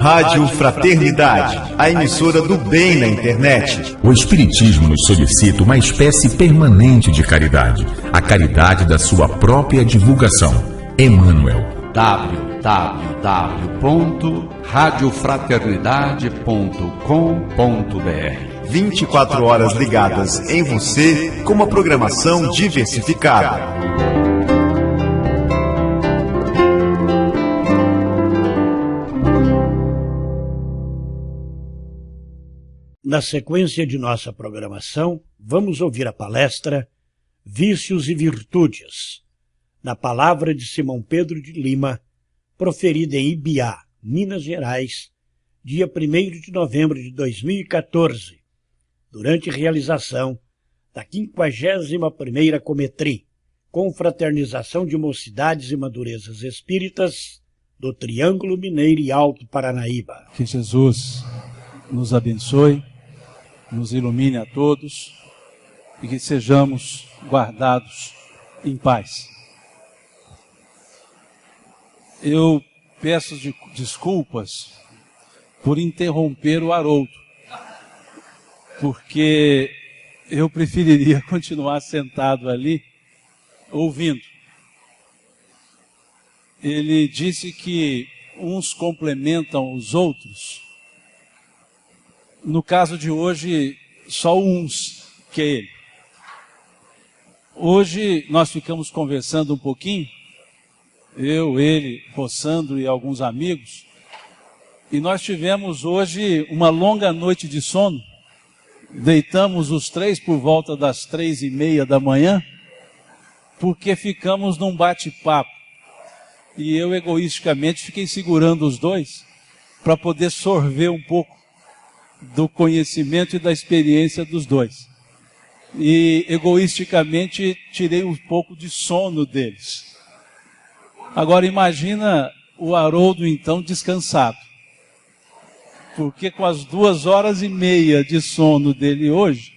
Rádio Fraternidade, a emissora do bem na internet. O Espiritismo nos solicita uma espécie permanente de caridade, a caridade da sua própria divulgação. Emmanuel. www.radiofraternidade.com.br 24 horas ligadas em você com uma programação diversificada. Na sequência de nossa programação, vamos ouvir a palestra Vícios e Virtudes, na palavra de Simão Pedro de Lima, proferida em Ibiá, Minas Gerais, dia 1º de novembro de 2014, durante realização da 51ª Cometrim, Confraternização de Mocidades e Madurezas Espíritas do Triângulo Mineiro e Alto Paranaíba. Que Jesus nos abençoe, nos ilumine a todos e que sejamos guardados em paz. Eu peço desculpas por interromper o Haroldo, porque eu preferiria continuar sentado ali, ouvindo. Ele disse que uns complementam os outros. No caso de hoje, só uns, que é ele. Hoje nós ficamos conversando um pouquinho, eu, ele, Rossandro e alguns amigos, e nós tivemos hoje uma longa noite de sono. Deitamos os três por volta das 3:30 da manhã, porque ficamos num bate-papo. E eu, egoisticamente, fiquei segurando os dois para poder sorver um pouco do conhecimento e da experiência dos dois. E, egoisticamente, tirei um pouco de sono deles. Agora, imagina o Haroldo, então, descansado. Porque com as 2h30 de sono dele hoje,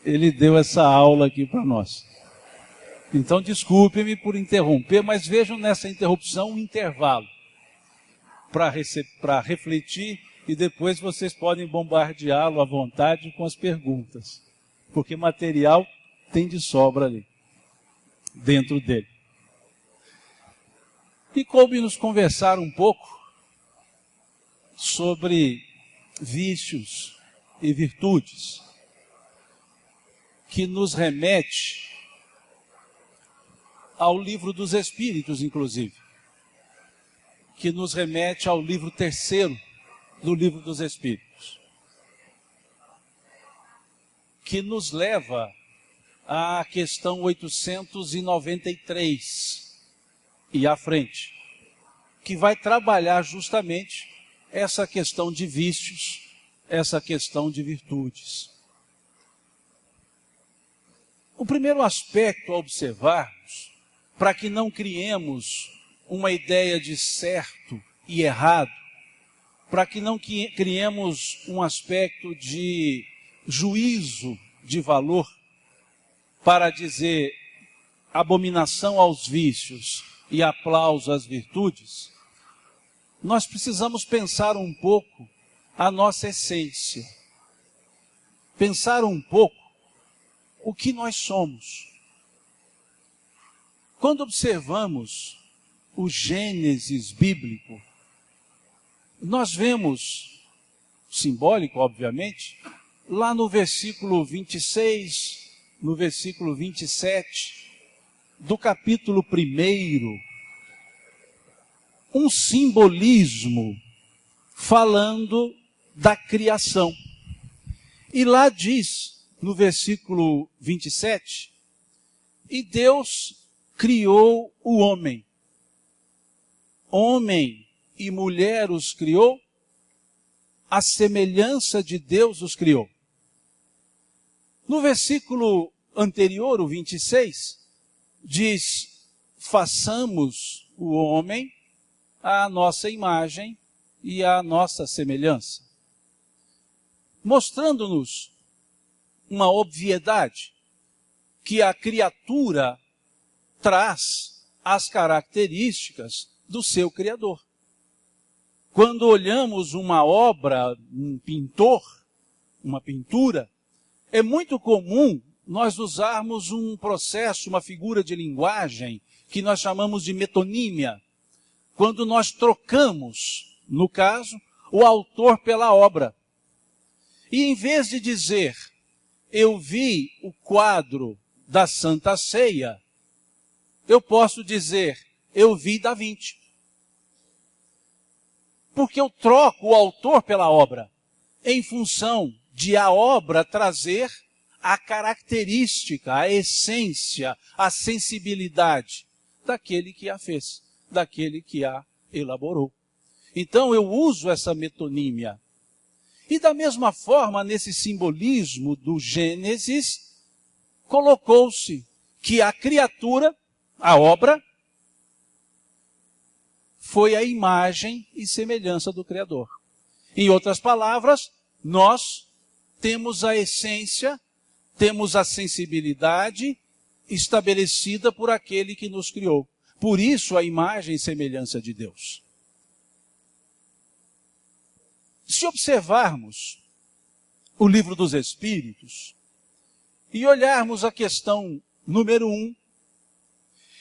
ele deu essa aula aqui para nós. Então, desculpe-me por interromper, mas vejam nessa interrupção um intervalo para refletir, e depois vocês podem bombardeá-lo à vontade com as perguntas, porque material tem de sobra ali, dentro dele. E coube-nos conversar um pouco sobre vícios e virtudes, que nos remete ao livro dos Espíritos, inclusive, que nos remete ao livro 3º do livro dos Espíritos, que nos leva à questão 893 e à frente, que vai trabalhar justamente essa questão de vícios, essa questão de virtudes. O primeiro aspecto a observarmos, para que não criemos uma ideia de certo e errado, para que não criemos um aspecto de juízo de valor, para dizer abominação aos vícios e aplauso às virtudes, nós precisamos pensar um pouco a nossa essência. Pensar um pouco o que nós somos. Quando observamos o Gênesis bíblico, nós vemos, simbólico obviamente, lá no versículo 26, no versículo 27, do capítulo 1, um simbolismo falando da criação. E lá diz, no versículo 27, e Deus criou o homem. Homem e mulher os criou, a semelhança de Deus os criou. No versículo anterior, o 26, diz, façamos o homem à nossa imagem e à nossa semelhança. Mostrando-nos uma obviedade, que a criatura traz as características do seu Criador. quando olhamos uma obra, um pintor, uma pintura, é muito comum nós usarmos um processo, uma figura de linguagem que nós chamamos de metonímia, quando nós trocamos, no caso, o autor pela obra. E em vez de dizer, eu vi o quadro da Santa Ceia, eu posso dizer, eu vi Da Vinci. Porque eu troco o autor pela obra, em função de a obra trazer a característica, a essência, a sensibilidade daquele que a fez, daquele que a elaborou. Então eu uso essa metonímia. E da mesma forma, nesse simbolismo do Gênesis, colocou-se que a criatura, a obra, foi a imagem e semelhança do Criador. Em outras palavras, nós temos a essência, temos a sensibilidade estabelecida por aquele que nos criou. Por isso, a imagem e semelhança de Deus. Se observarmos o Livro dos Espíritos e olharmos a questão número 1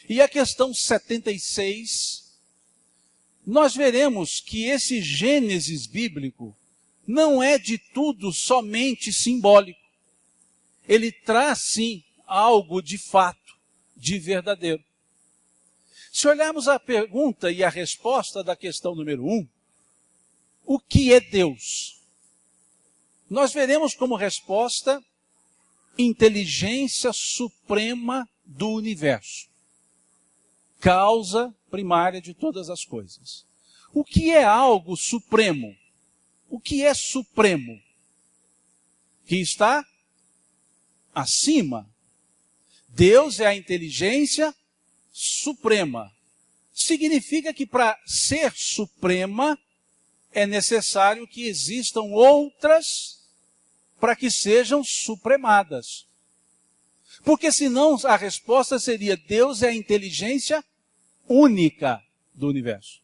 e a questão 76, nós veremos que esse Gênesis bíblico não é de tudo somente simbólico. Ele traz, sim, algo de fato, de verdadeiro. Se olharmos a pergunta e a resposta da questão número 1, o que é Deus? Nós veremos como resposta inteligência suprema do universo. Causa primária de todas as coisas. O que é algo supremo? O que é supremo? Que está acima. Deus é a inteligência suprema. Significa que para ser suprema, é necessário que existam outras para que sejam supremadas. Porque senão a resposta seria, Deus é a inteligência única do universo.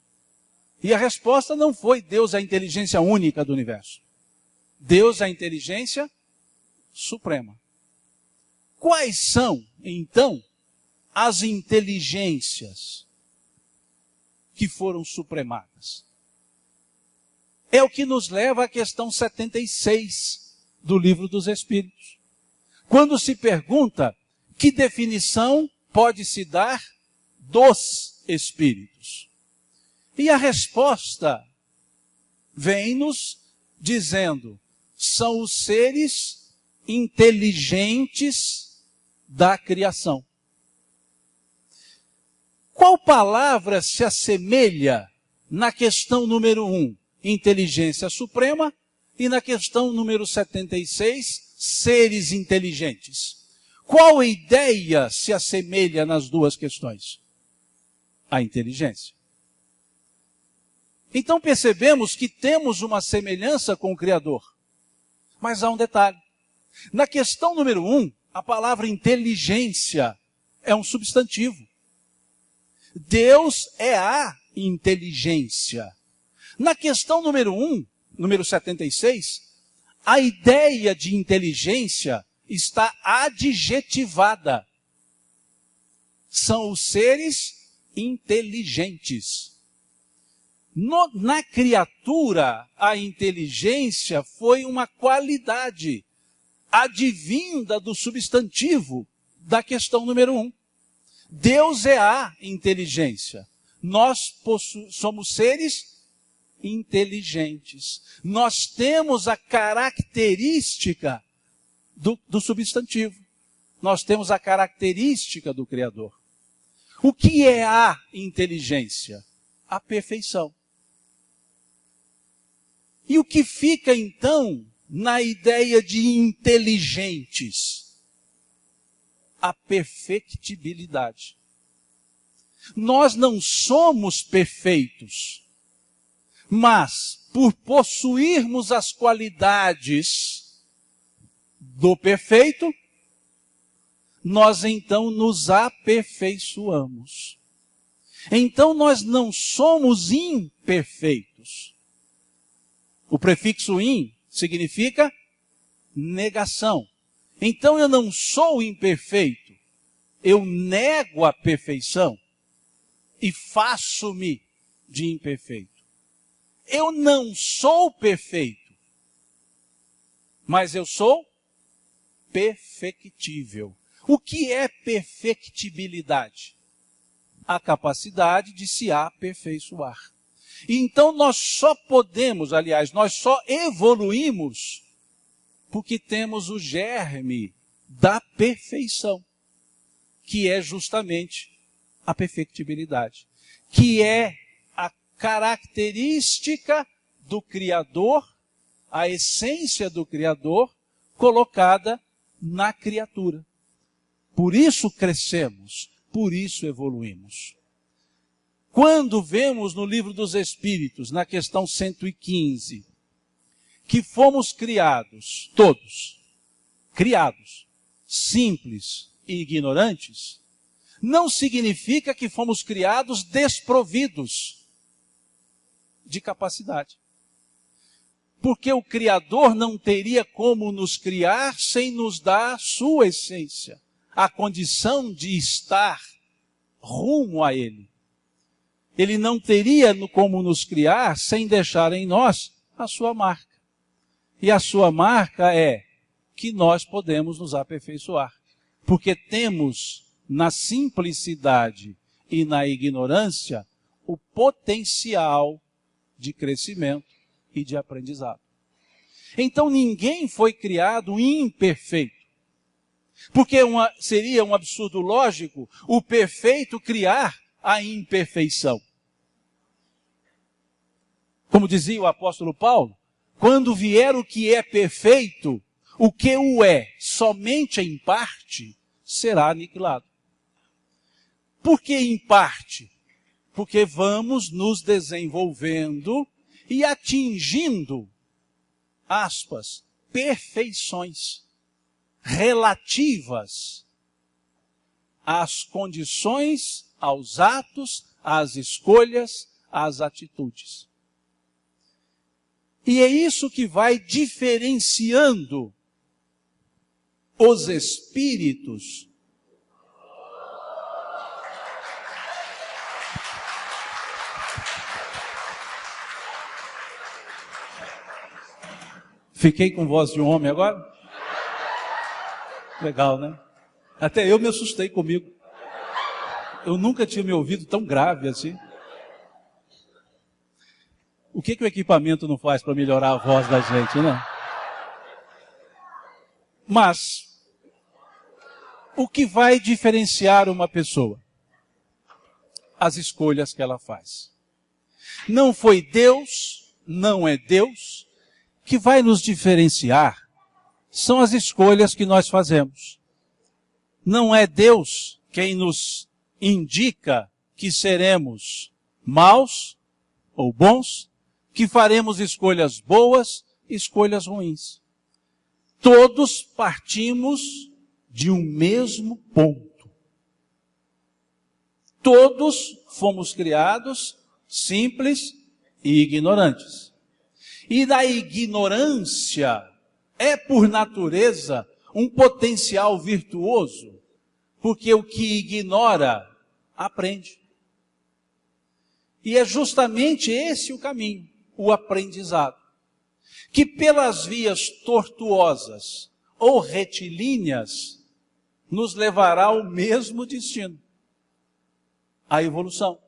E a resposta não foi, Deus é a inteligência única do universo. Deus é a inteligência suprema. Quais são, então, as inteligências que foram supremadas? É o que nos leva à questão 76 do Livro dos Espíritos. Quando se pergunta que definição pode se dar dos Espíritos. E a resposta vem-nos dizendo, são os seres inteligentes da criação. Qual palavra se assemelha na questão número 1? Inteligência suprema, e na questão número 76, seres inteligentes. Qual ideia se assemelha nas duas questões? A inteligência. Então percebemos que temos uma semelhança com o Criador. Mas há um detalhe. Na questão número 1, a palavra inteligência é um substantivo. Deus é a inteligência. Na questão número 1, número 76, a ideia de inteligência está adjetivada. São os seres inteligentes. Na criatura, a inteligência foi uma qualidade advinda do substantivo da questão número 1. Deus é a inteligência. Nós somos seres inteligentes. Nós temos a característica do substantivo. Nós temos a característica do Criador. O que é a inteligência? A perfeição. E o que fica então na ideia de inteligentes? A perfectibilidade. Nós não somos perfeitos, mas por possuirmos as qualidades do perfeito, nós então nos aperfeiçoamos. Então nós não somos imperfeitos, O prefixo in significa negação. Então eu não sou imperfeito, eu nego a perfeição e faço-me de imperfeito. Eu não sou perfeito, mas eu sou perfectível. O que é perfectibilidade? A capacidade de se aperfeiçoar. E então nós só podemos, aliás, nós só evoluímos porque temos o germe da perfeição, que é justamente a perfectibilidade, que é a característica do Criador, a essência do Criador colocada na criatura. Por isso crescemos, por isso evoluímos. Quando vemos no Livro dos Espíritos, na questão 115, que fomos criados, todos, criados, simples e ignorantes, não significa que fomos criados desprovidos de capacidade. Porque o Criador não teria como nos criar sem nos dar sua essência, a condição de estar rumo a Ele. Ele não teria como nos criar sem deixar em nós a sua marca. E a sua marca é que nós podemos nos aperfeiçoar. Porque temos na simplicidade e na ignorância o potencial de crescimento e de aprendizado. Então ninguém foi criado imperfeito. Porque seria um absurdo lógico o perfeito criar a imperfeição. Como dizia o apóstolo Paulo, quando vier o que é perfeito, o que o é somente em parte será aniquilado. Por que em parte? Porque vamos nos desenvolvendo e atingindo, aspas, perfeições relativas às condições, aos atos, às escolhas, às atitudes. E é isso que vai diferenciando os espíritos Fiquei com voz de um homem agora? Legal, né? Até eu me assustei comigo. Eu nunca tinha me ouvido tão grave assim. O que o equipamento não faz para melhorar a voz da gente, né? Mas, o que vai diferenciar uma pessoa? As escolhas que ela faz. Não foi Deus, não é Deus, que vai nos diferenciar. São as escolhas que nós fazemos. Não é Deus quem nos indica que seremos maus ou bons, que faremos escolhas boas, escolhas ruins. Todos partimos de um mesmo ponto. Todos fomos criados simples e ignorantes. E da ignorância é, por natureza, um potencial virtuoso, porque o que ignora, aprende. E é justamente esse o caminho, o aprendizado, que pelas vias tortuosas ou retilíneas nos levará ao mesmo destino, a evolução.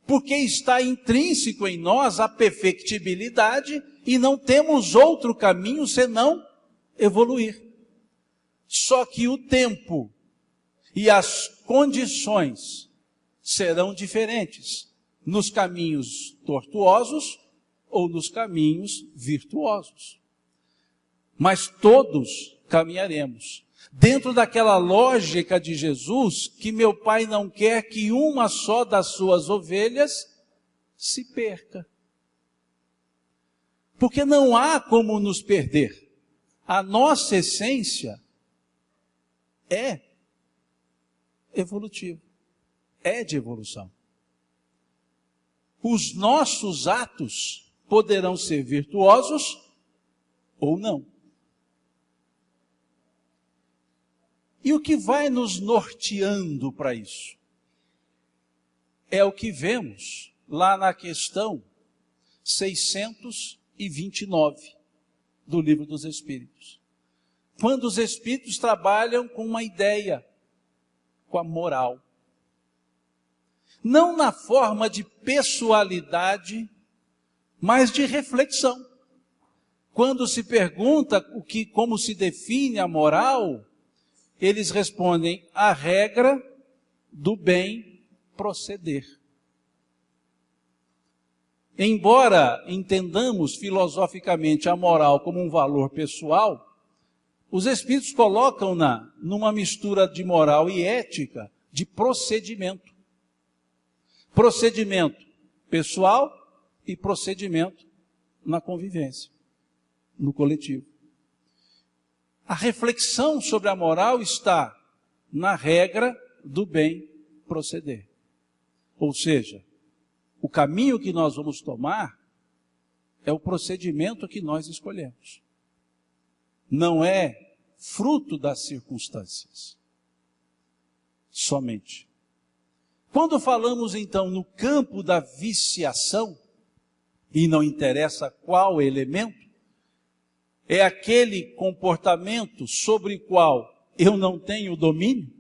Porque está intrínseco em nós a perfectibilidade e não temos outro caminho senão evoluir. Só que o tempo e as condições serão diferentes nos caminhos tortuosos ou nos caminhos virtuosos. Mas todos caminharemos dentro daquela lógica de Jesus, que meu Pai não quer que uma só das suas ovelhas se perca. Porque não há como nos perder. A nossa essência é evolutiva, é de evolução. Os nossos atos poderão ser virtuosos ou não. E o que vai nos norteando para isso? É o que vemos lá na questão 629 do Livro dos Espíritos. Quando os Espíritos trabalham com uma ideia, com a moral. Não na forma de pessoalidade, mas de reflexão. Quando se pergunta como se define a moral, eles respondem a regra do bem proceder. Embora entendamos filosoficamente a moral como um valor pessoal, os Espíritos colocam-na numa mistura de moral e ética, de procedimento. Procedimento pessoal e procedimento na convivência, no coletivo. A reflexão sobre a moral está na regra do bem proceder. Ou seja, o caminho que nós vamos tomar é o procedimento que nós escolhemos. Não é fruto das circunstâncias. Somente. Quando falamos então no campo da viciação, e não interessa qual elemento, é aquele comportamento sobre o qual eu não tenho domínio,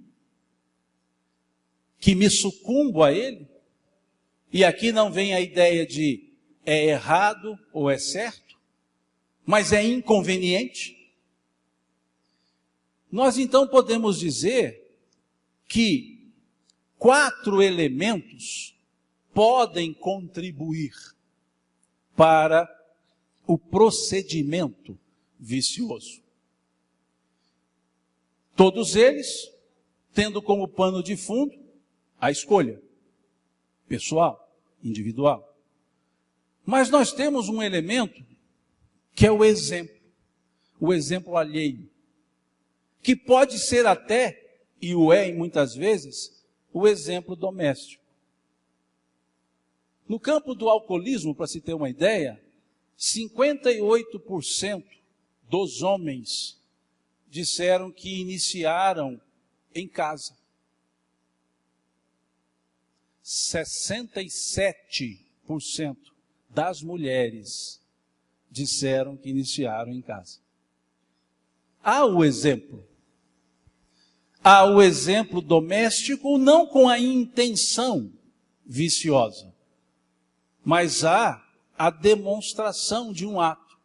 que me sucumbo a ele, e aqui não vem a ideia de é errado ou é certo, mas é inconveniente. Nós então podemos dizer que 4 elementos podem contribuir para o procedimento vicioso. Todos eles tendo como pano de fundo a escolha pessoal, individual. Mas nós temos um elemento que é o exemplo alheio, que pode ser até, e o é muitas vezes, o exemplo doméstico. No campo do alcoolismo, para se ter uma ideia, 58% dos homens disseram que iniciaram em casa. 67% das mulheres disseram que iniciaram em casa. Há o exemplo. Há o exemplo doméstico, não com a intenção viciosa, mas há a demonstração de um ato,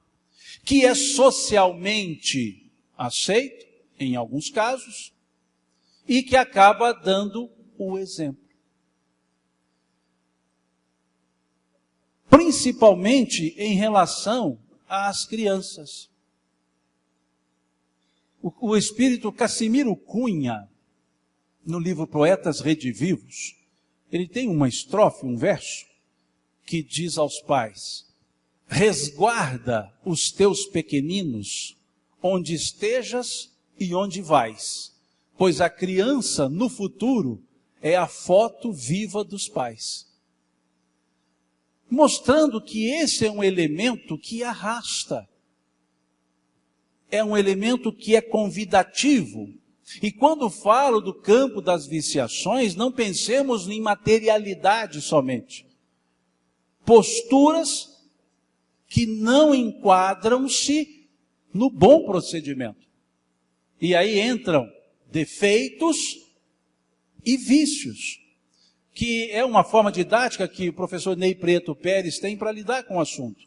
que é socialmente aceito, em alguns casos, e que acaba dando o exemplo. Principalmente em relação às crianças. O espírito Cassimiro Cunha, no livro Poetas Redivivos, ele tem uma estrofe, um verso, que diz aos pais: resguarda os teus pequeninos, onde estejas e onde vais, pois a criança no futuro é a foto viva dos pais. Mostrando que esse é um elemento que arrasta. É um elemento que é convidativo. E quando falo do campo das viciações, não pensemos em materialidade somente. Posturas que não enquadram-se no bom procedimento. E aí entram defeitos e vícios, que é uma forma didática que o professor Ney Preto Pérez tem para lidar com o assunto.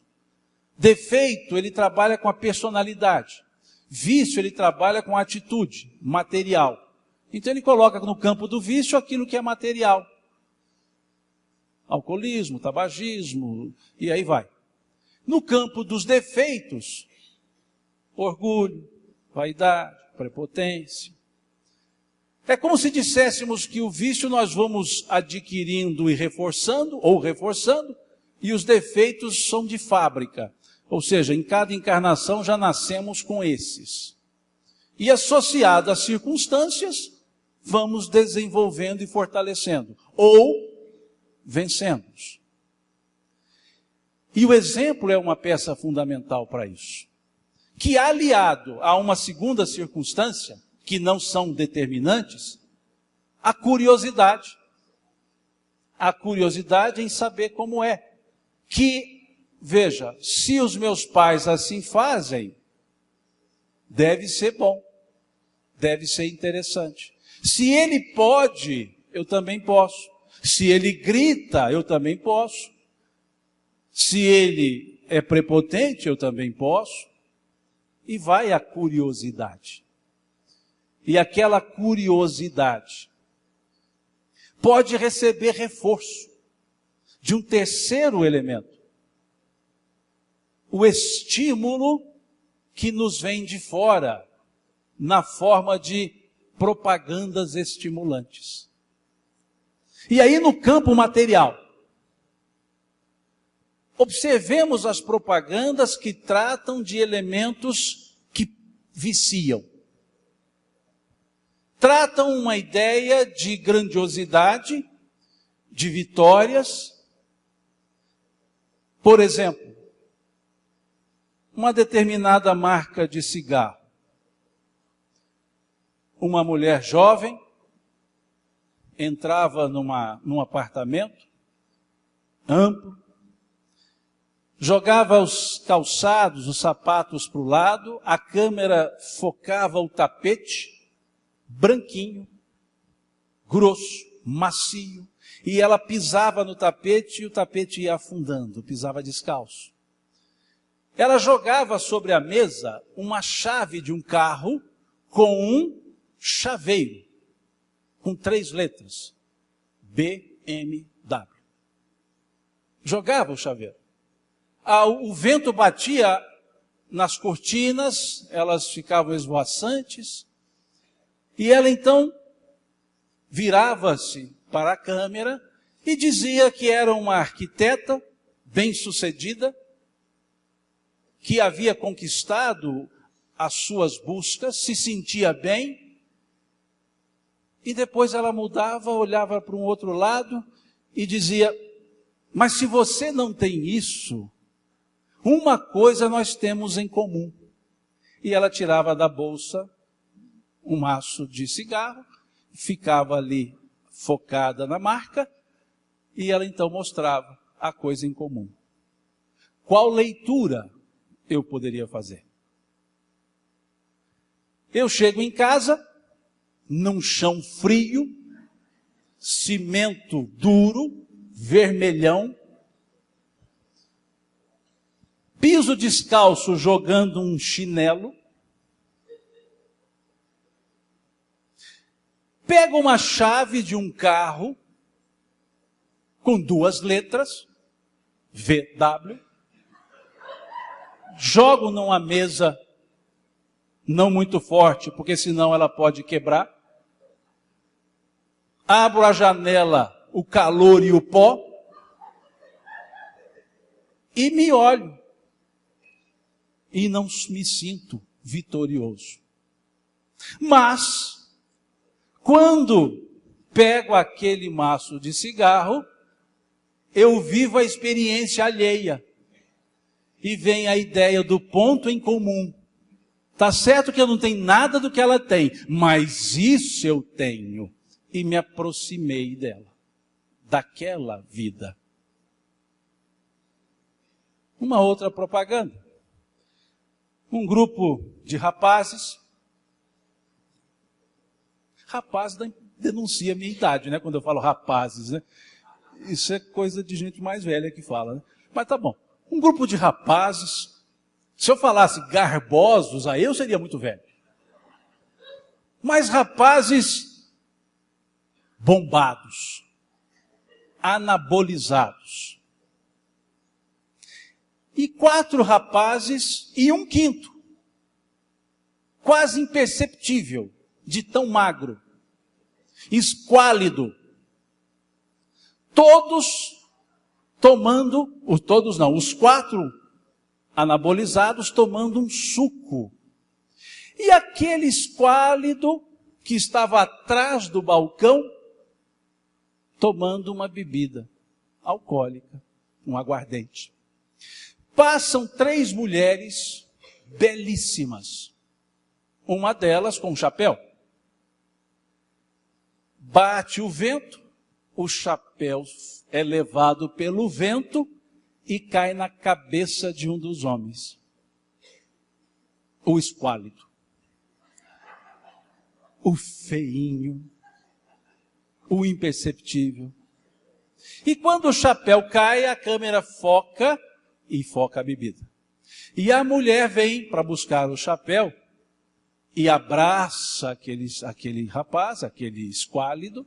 Defeito, ele trabalha com a personalidade. Vício, ele trabalha com a atitude material. Então ele coloca no campo do vício aquilo que é material. Alcoolismo, tabagismo, e aí vai. No campo dos defeitos, orgulho, vaidade, prepotência. É como se disséssemos que o vício nós vamos adquirindo e reforçando, e os defeitos são de fábrica. Ou seja, em cada encarnação já nascemos com esses. E associado às circunstâncias, vamos desenvolvendo e fortalecendo. Ou vencemos. E o exemplo é uma peça fundamental para isso. Que aliado a uma segunda circunstância, que não são determinantes, a curiosidade. A curiosidade em saber como é. Que, veja, se os meus pais assim fazem, deve ser bom, deve ser interessante. Se ele pode, eu também posso. Se ele grita, eu também posso. Se ele é prepotente, eu também posso. E vai a curiosidade. E aquela curiosidade pode receber reforço de um terceiro elemento. O estímulo que nos vem de fora, na forma de propagandas estimulantes. E aí no campo material, observemos as propagandas que tratam de elementos que viciam. Tratam uma ideia de grandiosidade, de vitórias. Por exemplo, uma determinada marca de cigarro. Uma mulher jovem entrava num apartamento amplo, jogava os calçados, os sapatos para o lado, a câmera focava o tapete, branquinho, grosso, macio, e ela pisava no tapete e o tapete ia afundando, pisava descalço. Ela jogava sobre a mesa uma chave de um carro com um chaveiro, com 3 letras, BMW. Jogava o chaveiro. O vento batia nas cortinas, elas ficavam esvoaçantes, e ela então virava-se para a câmera e dizia que era uma arquiteta bem-sucedida, que havia conquistado as suas buscas, se sentia bem, e depois ela mudava, olhava para um outro lado e dizia, mas se você não tem isso, uma coisa nós temos em comum. E ela tirava da bolsa um maço de cigarro, ficava ali focada na marca, e ela então mostrava a coisa em comum. Qual leitura eu poderia fazer? Eu chego em casa, num chão frio, cimento duro, vermelhão, piso descalço jogando um chinelo, pego uma chave de um carro com 2 letras, VW, jogo numa mesa não muito forte, porque senão ela pode quebrar, abro a janela, o calor e o pó, e me olho, e não me sinto vitorioso. Mas, quando pego aquele maço de cigarro, eu vivo a experiência alheia. E vem a ideia do ponto em comum. Tá certo que eu não tenho nada do que ela tem, mas isso eu tenho. E me aproximei dela, daquela vida. Uma outra propaganda. Um grupo de rapazes denuncia a minha idade, né? Quando eu falo rapazes, né? Isso é coisa de gente mais velha que fala, né? Mas tá bom. Um grupo de rapazes, se eu falasse garbosos, aí eu seria muito velho. Mas rapazes bombados, anabolizados. E 4 rapazes e um quinto, quase imperceptível, de tão magro, esquálido, os 4 anabolizados tomando um suco. E aquele esquálido que estava atrás do balcão, tomando uma bebida alcoólica, um aguardente. Passam 3 mulheres belíssimas. Uma delas com um chapéu. Bate o vento, o chapéu é levado pelo vento e cai na cabeça de um dos homens. O esquálido. O feinho. O imperceptível. E quando o chapéu cai, a câmera foca e foca a bebida. E a mulher vem para buscar o chapéu e abraça aquele rapaz, aquele esquálido,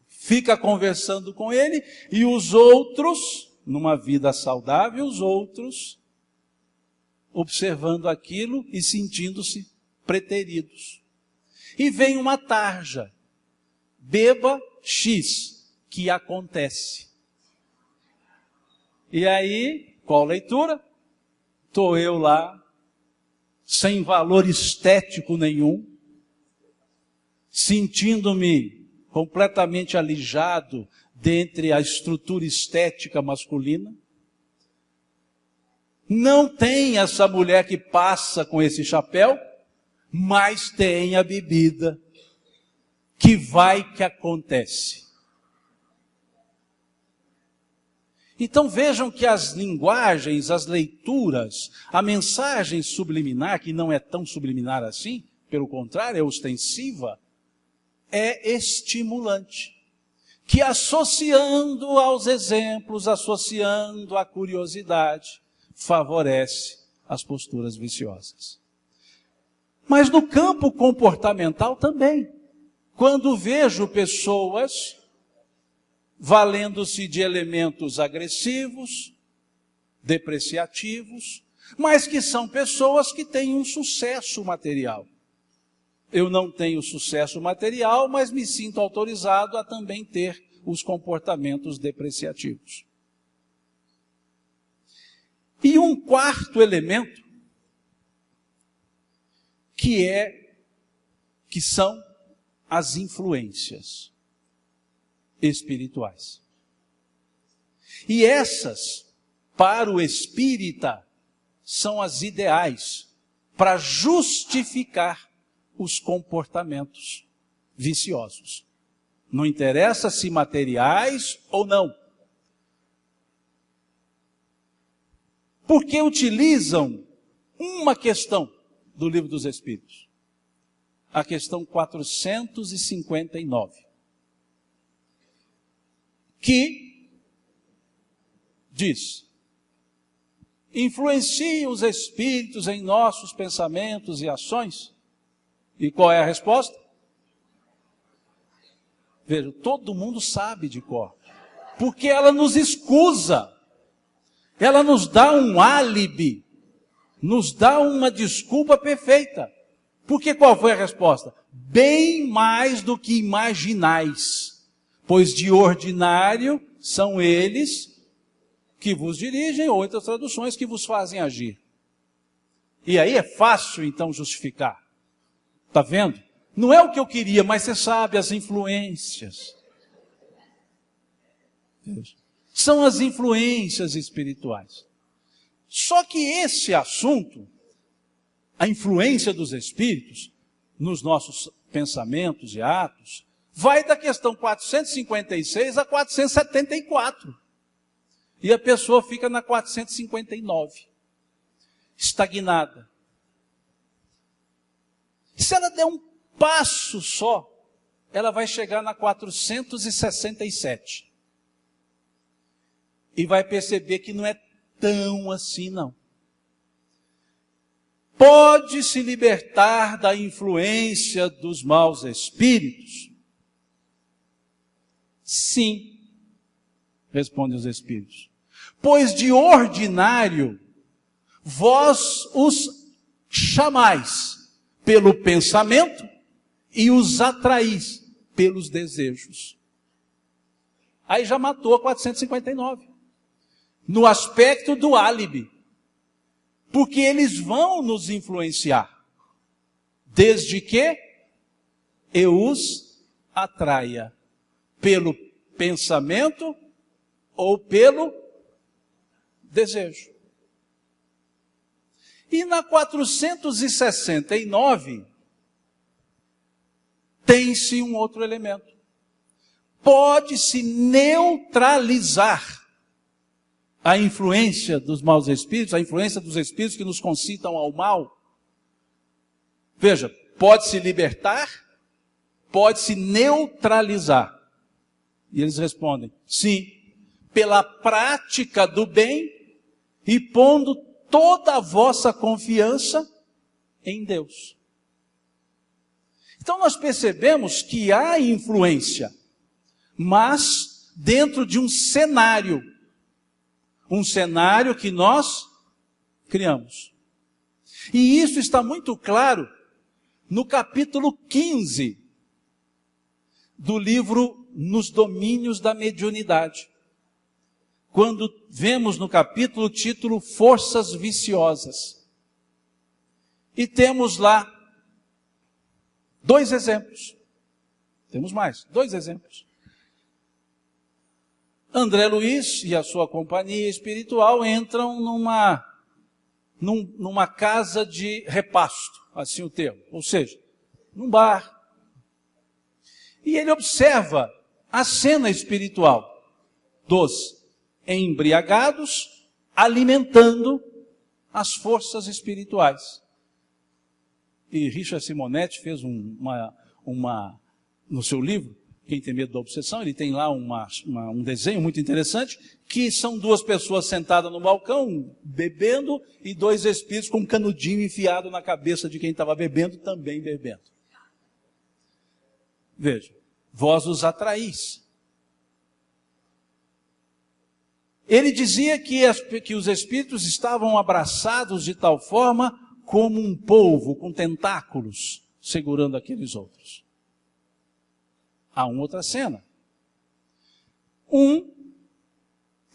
fica conversando com ele, e os outros, numa vida saudável, os outros observando aquilo e sentindo-se preteridos. E vem uma tarja, beba X, que acontece. E aí, qual leitura? Estou eu lá, sem valor estético nenhum, sentindo-me completamente alijado dentre a estrutura estética masculina. Não tem essa mulher que passa com esse chapéu, mas tem a bebida que vai que acontece. Então vejam que as linguagens, as leituras, a mensagem subliminar, que não é tão subliminar assim, pelo contrário, é ostensiva, é estimulante. Que associando aos exemplos, associando à curiosidade, favorece as posturas viciosas. Mas no campo comportamental também. Quando vejo pessoas valendo-se de elementos agressivos, depreciativos, mas que são pessoas que têm um sucesso material. Eu não tenho sucesso material, mas me sinto autorizado a também ter os comportamentos depreciativos. E um quarto elemento, que são as influências espirituais. E essas, para o espírita, são as ideais para justificar os comportamentos viciosos. Não interessa se materiais ou não. Porque utilizam uma questão do Livro dos Espíritos. A questão 459. Que diz: influenciam os espíritos em nossos pensamentos e ações? E qual é a resposta? Veja, todo mundo sabe de cor. Porque ela nos escusa. Ela nos dá um álibi. Nos dá uma desculpa perfeita. Porque qual foi a resposta? Bem mais do que imaginais. Pois de ordinário são eles que vos dirigem, ou outras traduções, que vos fazem agir. E aí é fácil então justificar. Está vendo? Não é o que eu queria, mas você sabe, as influências. São as influências espirituais. Só que esse assunto, a influência dos espíritos, nos nossos pensamentos e atos, vai da questão 456 a 474. E a pessoa fica na 459, estagnada. Se ela der um passo só, ela vai chegar na 467. E vai perceber que não é tão assim, não. Pode se libertar da influência dos maus espíritos? Sim, respondem os espíritos. Pois de ordinário, vós os chamais pelo pensamento e os atraís pelos desejos. Aí já matou a 459. No aspecto do álibi. Porque eles vão nos influenciar. Desde que eu os atraia pelo pensamento ou pelo desejo. E na 469, tem-se um outro elemento. Pode-se neutralizar a influência dos maus espíritos, a influência dos espíritos que nos concitam ao mal. Veja, pode-se libertar, pode-se neutralizar. E eles respondem, sim, pela prática do bem e pondo toda a vossa confiança em Deus. Então nós percebemos que há influência, mas dentro de um cenário que nós criamos. E isso está muito claro no capítulo 15 do livro Nos Domínios da Mediunidade. Quando vemos no capítulo o título Forças Viciosas. E temos lá 2 exemplos. Temos mais, 2 exemplos. André Luiz e a sua companhia espiritual entram numa casa de repasto, assim o termo, ou seja, num bar. E ele observa a cena espiritual dos embriagados alimentando as forças espirituais. E Richard Simonetti fez no seu livro, Quem Tem Medo da Obsessão, ele tem lá um desenho muito interessante, que são 2 pessoas sentadas no balcão, bebendo, e 2 espíritos com um canudinho enfiado na cabeça de quem estava bebendo, também bebendo. Veja, vós os atraís. Ele dizia que os espíritos estavam abraçados de tal forma como um polvo com tentáculos segurando aqueles outros. Há uma outra cena. Um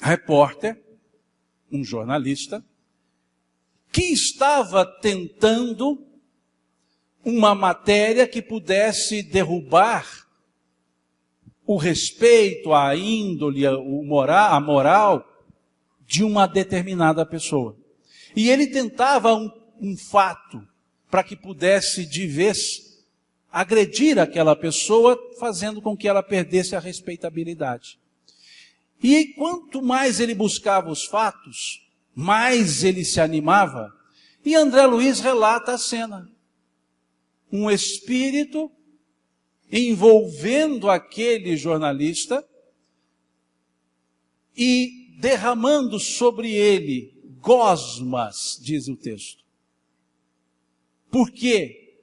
repórter, um jornalista, que estava tentando uma matéria que pudesse derrubar o respeito, a índole, a moral de uma determinada pessoa. E ele tentava um fato para que pudesse de vez agredir aquela pessoa, fazendo com que ela perdesse a respeitabilidade. E quanto mais ele buscava os fatos, mais ele se animava. E André Luiz relata a cena. Um espírito envolvendo aquele jornalista e derramando sobre ele gosmas, diz o texto. Porque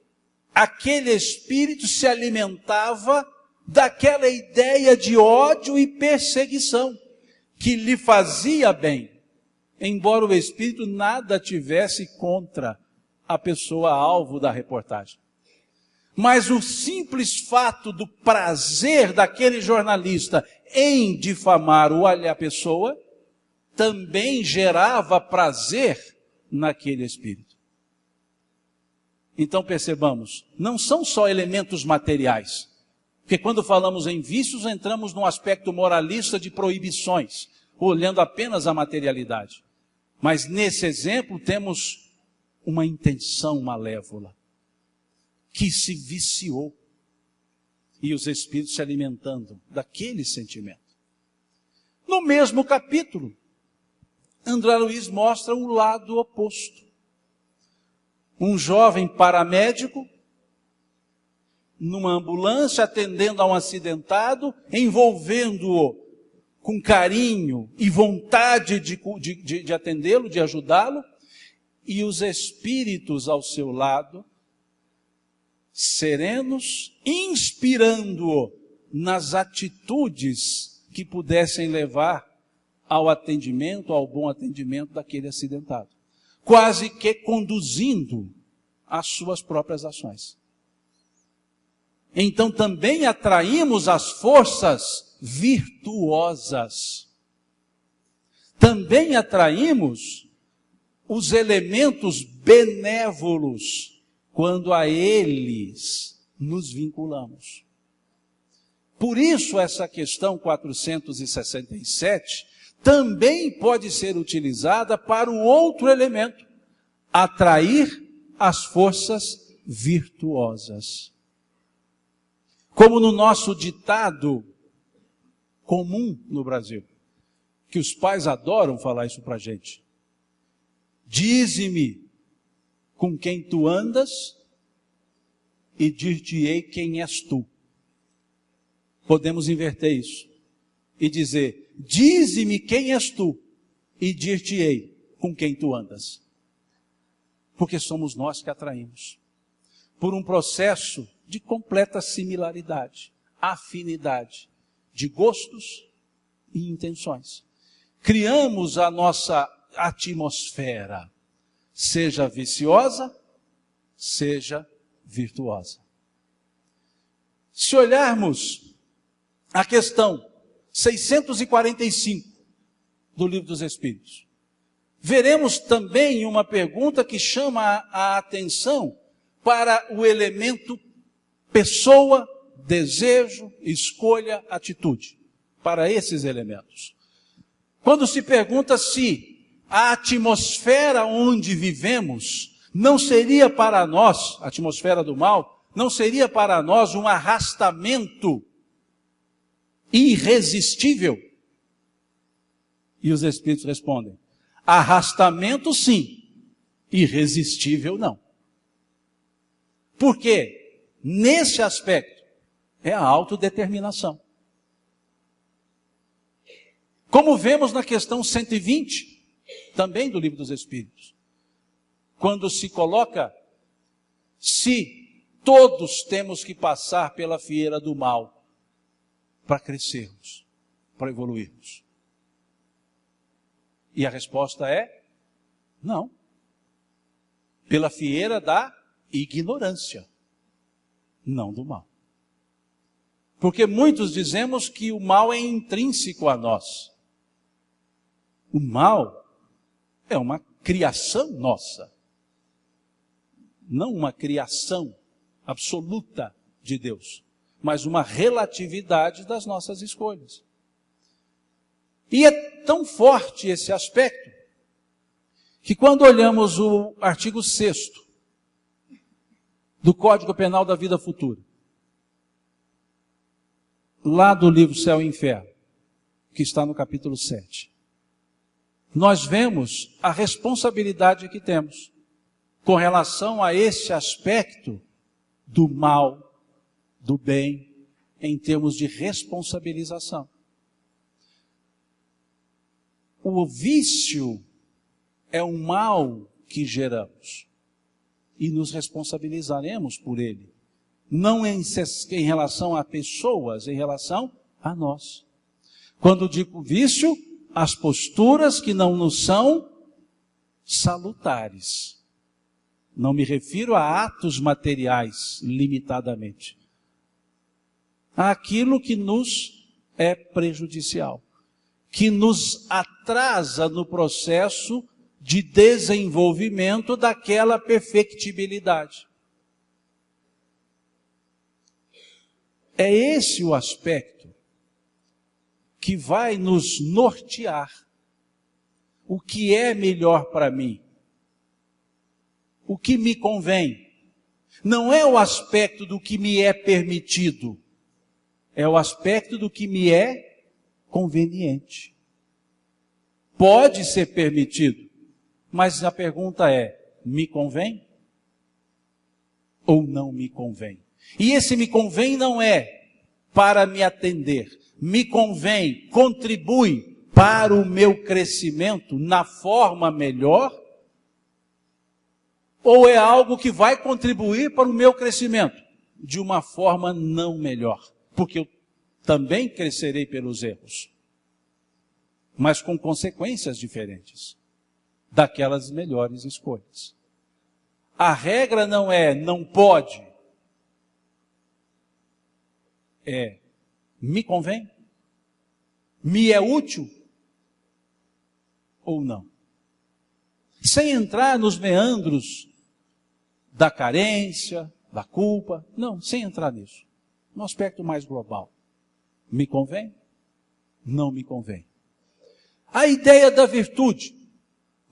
aquele espírito se alimentava daquela ideia de ódio e perseguição que lhe fazia bem, embora o espírito nada tivesse contra a pessoa alvo da reportagem. Mas o simples fato do prazer daquele jornalista em difamar a pessoa também gerava prazer naquele espírito. Então percebamos, não são só elementos materiais, porque quando falamos em vícios entramos num aspecto moralista de proibições, olhando apenas a materialidade. Mas nesse exemplo temos uma intenção malévola, que se viciou, e os espíritos se alimentando daquele sentimento. No mesmo capítulo, André Luiz mostra o lado oposto. Um jovem paramédico, numa ambulância, atendendo a um acidentado, envolvendo-o com carinho e vontade de atendê-lo, de ajudá-lo, e os espíritos ao seu lado, serenos, inspirando-o nas atitudes que pudessem levar ao atendimento, ao bom atendimento daquele acidentado. Quase que conduzindo as suas próprias ações. Então também atraímos as forças virtuosas. Também atraímos os elementos benévolos quando a eles nos vinculamos. Por isso essa questão 467 também pode ser utilizada para o outro elemento, atrair as forças virtuosas. Como no nosso ditado comum no Brasil, que os pais adoram falar isso para a gente. Dize-me com quem tu andas e dir-te-ei quem és tu. Podemos inverter isso e dizer, dize-me quem és tu e dir-te-ei com quem tu andas. Porque somos nós que atraímos. Por um processo de completa similaridade, afinidade, de gostos e intenções. Criamos a nossa atmosfera, seja viciosa, seja virtuosa. Se olharmos a questão 645 do Livro dos Espíritos, veremos também uma pergunta que chama a atenção para o elemento pessoa, desejo, escolha, atitude. Para esses elementos. Quando se pergunta se a atmosfera onde vivemos não seria para nós, a atmosfera do mal, não seria para nós um arrastamento irresistível? E os Espíritos respondem, arrastamento sim, irresistível não. Por quê? Nesse aspecto, é a autodeterminação. Como vemos na questão 120, também do Livro dos Espíritos, quando se coloca, se todos temos que passar pela fieira do mal para crescermos, para evoluirmos. E a resposta é, não. Pela fieira da ignorância, não do mal. Porque muitos dizemos que o mal é intrínseco a nós. O mal é uma criação nossa, não uma criação absoluta de Deus, mas uma relatividade das nossas escolhas. E é tão forte esse aspecto, que quando olhamos o artigo 6º do Código Penal da Vida Futura, lá do livro Céu e Inferno, que está no capítulo 7, nós vemos a responsabilidade que temos com relação a esse aspecto do mal, do bem, em termos de responsabilização. O vício é um mal que geramos e nos responsabilizaremos por ele. Não em relação a pessoas, em relação a nós. Quando digo vício, as posturas que não nos são salutares. Não me refiro a atos materiais, limitadamente. Aquilo que nos é prejudicial, que nos atrasa no processo de desenvolvimento daquela perfectibilidade. É esse o aspecto que vai nos nortear. O que é melhor para mim? O que me convém? Não é o aspecto do que me é permitido, é o aspecto do que me é conveniente. Pode ser permitido, mas a pergunta é, me convém? Ou não me convém? E esse me convém não é para me atender. Me convém, contribui para o meu crescimento na forma melhor? Ou é algo que vai contribuir para o meu crescimento de uma forma não melhor? Porque eu também crescerei pelos erros, mas com consequências diferentes daquelas melhores escolhas. A regra não é não pode, é me convém? Me é útil? Ou não? Sem entrar nos meandros da carência, da culpa, não, sem entrar nisso. No aspecto mais global. Me convém? Não me convém. A ideia da virtude,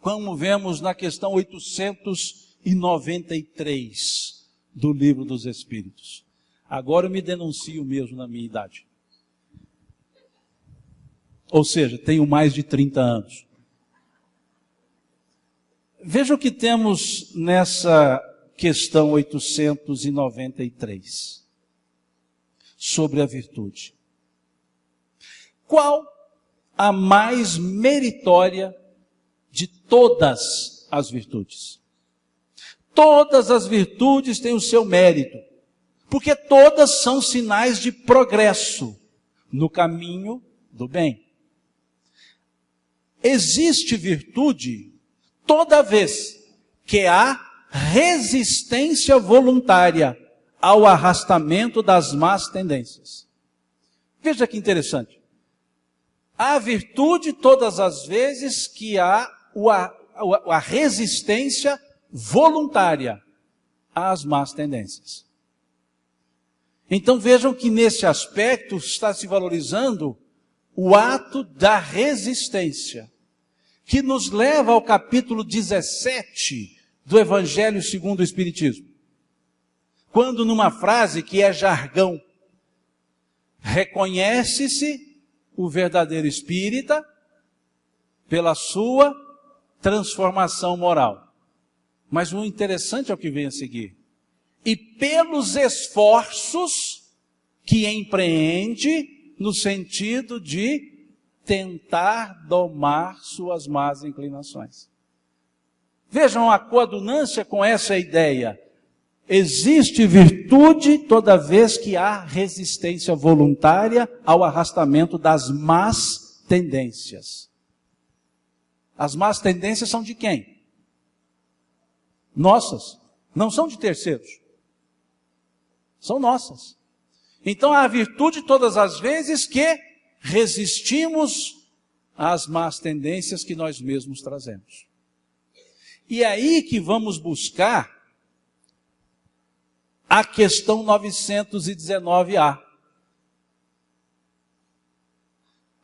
como vemos na questão 893 do Livro dos Espíritos. Agora eu me denuncio mesmo na minha idade. Ou seja, tenho mais de 30 anos. Veja o que temos nessa questão 893, sobre a virtude. Qual a mais meritória de todas as virtudes? Todas as virtudes têm o seu mérito, porque todas são sinais de progresso no caminho do bem. Existe virtude toda vez que há resistência voluntária ao arrastamento das más tendências. Veja que interessante. Há virtude todas as vezes que há a resistência voluntária às más tendências. Então vejam que nesse aspecto está se valorizando o ato da resistência, que nos leva ao capítulo 17 do Evangelho segundo o Espiritismo. Quando numa frase que é jargão, reconhece-se o verdadeiro espírita pela sua transformação moral. Mas o interessante é o que vem a seguir. E pelos esforços que empreende no sentido de tentar domar suas más inclinações. Vejam a coadunância com essa ideia. Existe virtude toda vez que há resistência voluntária ao arrastamento das más tendências. As más tendências são de quem? Nossas. Não são de terceiros. São nossas. Então há virtude todas as vezes que resistimos às más tendências que nós mesmos trazemos. E é aí que vamos buscar a questão 919A.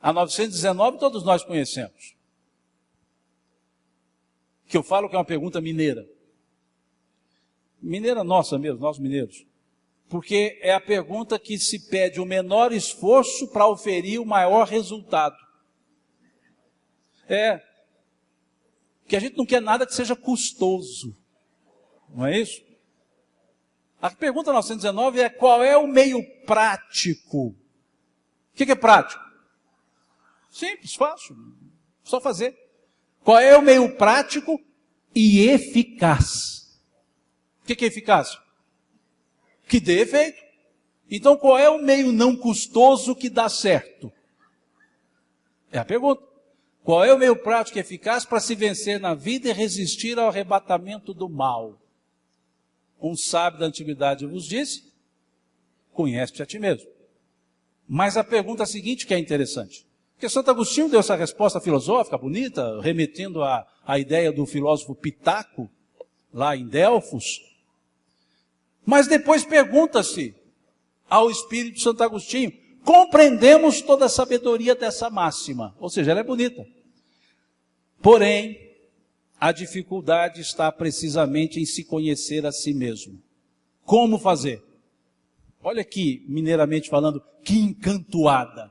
A 919 todos nós conhecemos. Que eu falo que é uma pergunta mineira. Mineira nossa mesmo, nós mineiros. Porque é a pergunta que se pede o menor esforço para oferir o maior resultado. Que a gente não quer nada que seja custoso. Não é isso? A pergunta 919 é: qual é o meio prático? O que é prático? Simples, fácil. Só fazer. Qual é o meio prático e eficaz? O que é eficaz? Que dê efeito. Então, qual é o meio não custoso que dá certo? É a pergunta. Qual é o meio prático e eficaz para se vencer na vida e resistir ao arrebatamento do mal? Um sábio da antiguidade vos disse: conhece-te a ti mesmo. Mas a pergunta seguinte que é interessante. Porque Santo Agostinho deu essa resposta filosófica bonita, remetendo à ideia do filósofo Pitaco, lá em Delfos. Mas depois pergunta-se ao Espírito de Santo Agostinho: compreendemos toda a sabedoria dessa máxima, ou seja, ela é bonita. Porém, a dificuldade está precisamente em se conhecer a si mesmo. Como fazer? Olha aqui, mineiramente falando, que encantoada.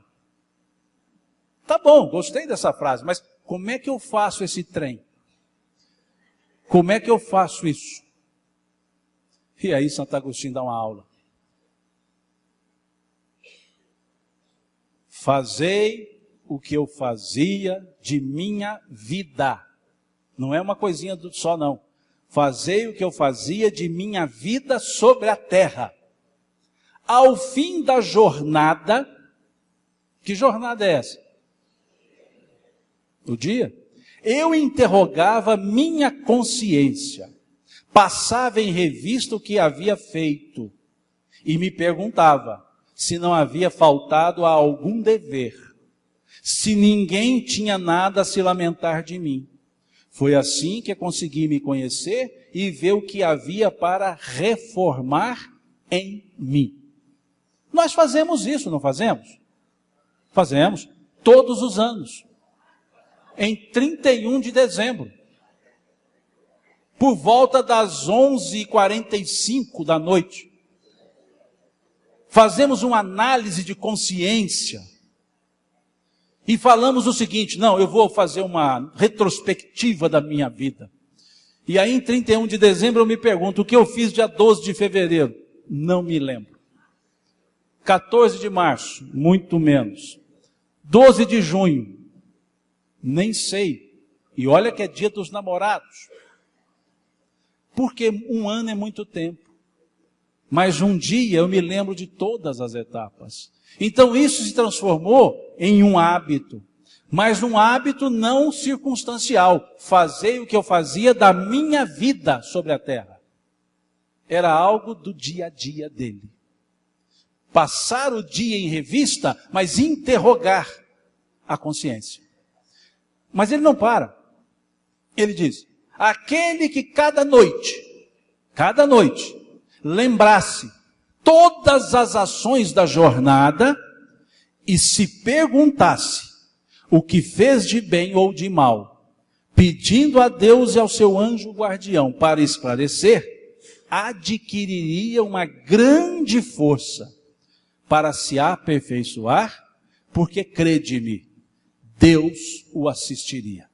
Tá bom, gostei dessa frase, mas como é que eu faço esse trem? Como é que eu faço isso? E aí Santo Agostinho dá uma aula. Fazei o que eu fazia de minha vida. Não é uma coisinha só não. Fazei o que eu fazia de minha vida sobre a terra. Ao fim da jornada, que jornada é essa? O dia? Eu interrogava minha consciência. Passava em revista o que havia feito e me perguntava se não havia faltado a algum dever, se ninguém tinha nada a se lamentar de mim. Foi assim que consegui me conhecer e ver o que havia para reformar em mim. Nós fazemos isso, não fazemos? Fazemos todos os anos, em 31 de dezembro. por volta das 11h45 da noite. Fazemos uma análise de consciência e falamos o seguinte: não, eu vou fazer uma retrospectiva da minha vida. E aí em 31 de dezembro eu me pergunto, o que eu fiz dia 12 de fevereiro? Não me lembro. 14 de março, muito menos. 12 de junho, nem sei. E olha que é dia dos namorados. Porque um ano é muito tempo. Mas um dia eu me lembro de todas as etapas. Então isso se transformou em um hábito. Mas um hábito não circunstancial. Fazer o que eu fazia da minha vida sobre a terra. Era algo do dia a dia dele. Passar o dia em revista, mas interrogar a consciência. Mas ele não para. Ele diz: aquele que cada noite, lembrasse todas as ações da jornada e se perguntasse o que fez de bem ou de mal, pedindo a Deus e ao seu anjo guardião para esclarecer, adquiriria uma grande força para se aperfeiçoar, porque, crede-me, Deus o assistiria.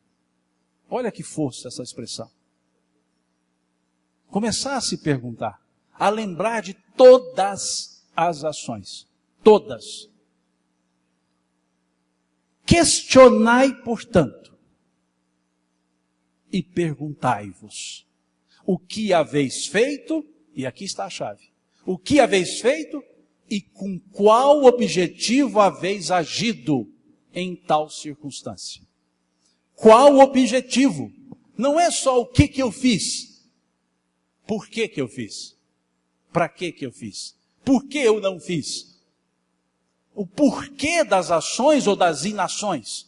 Olha que força essa expressão. Começar a se perguntar, a lembrar de todas as ações. Todas. Questionai, portanto, e perguntai-vos, o que haveis feito, e aqui está a chave, o que haveis feito e com qual objetivo haveis agido em tal circunstância. Qual o objetivo? Não é só o que eu fiz. Por que eu fiz? Para que eu fiz? Por que eu não fiz? O porquê das ações ou das inações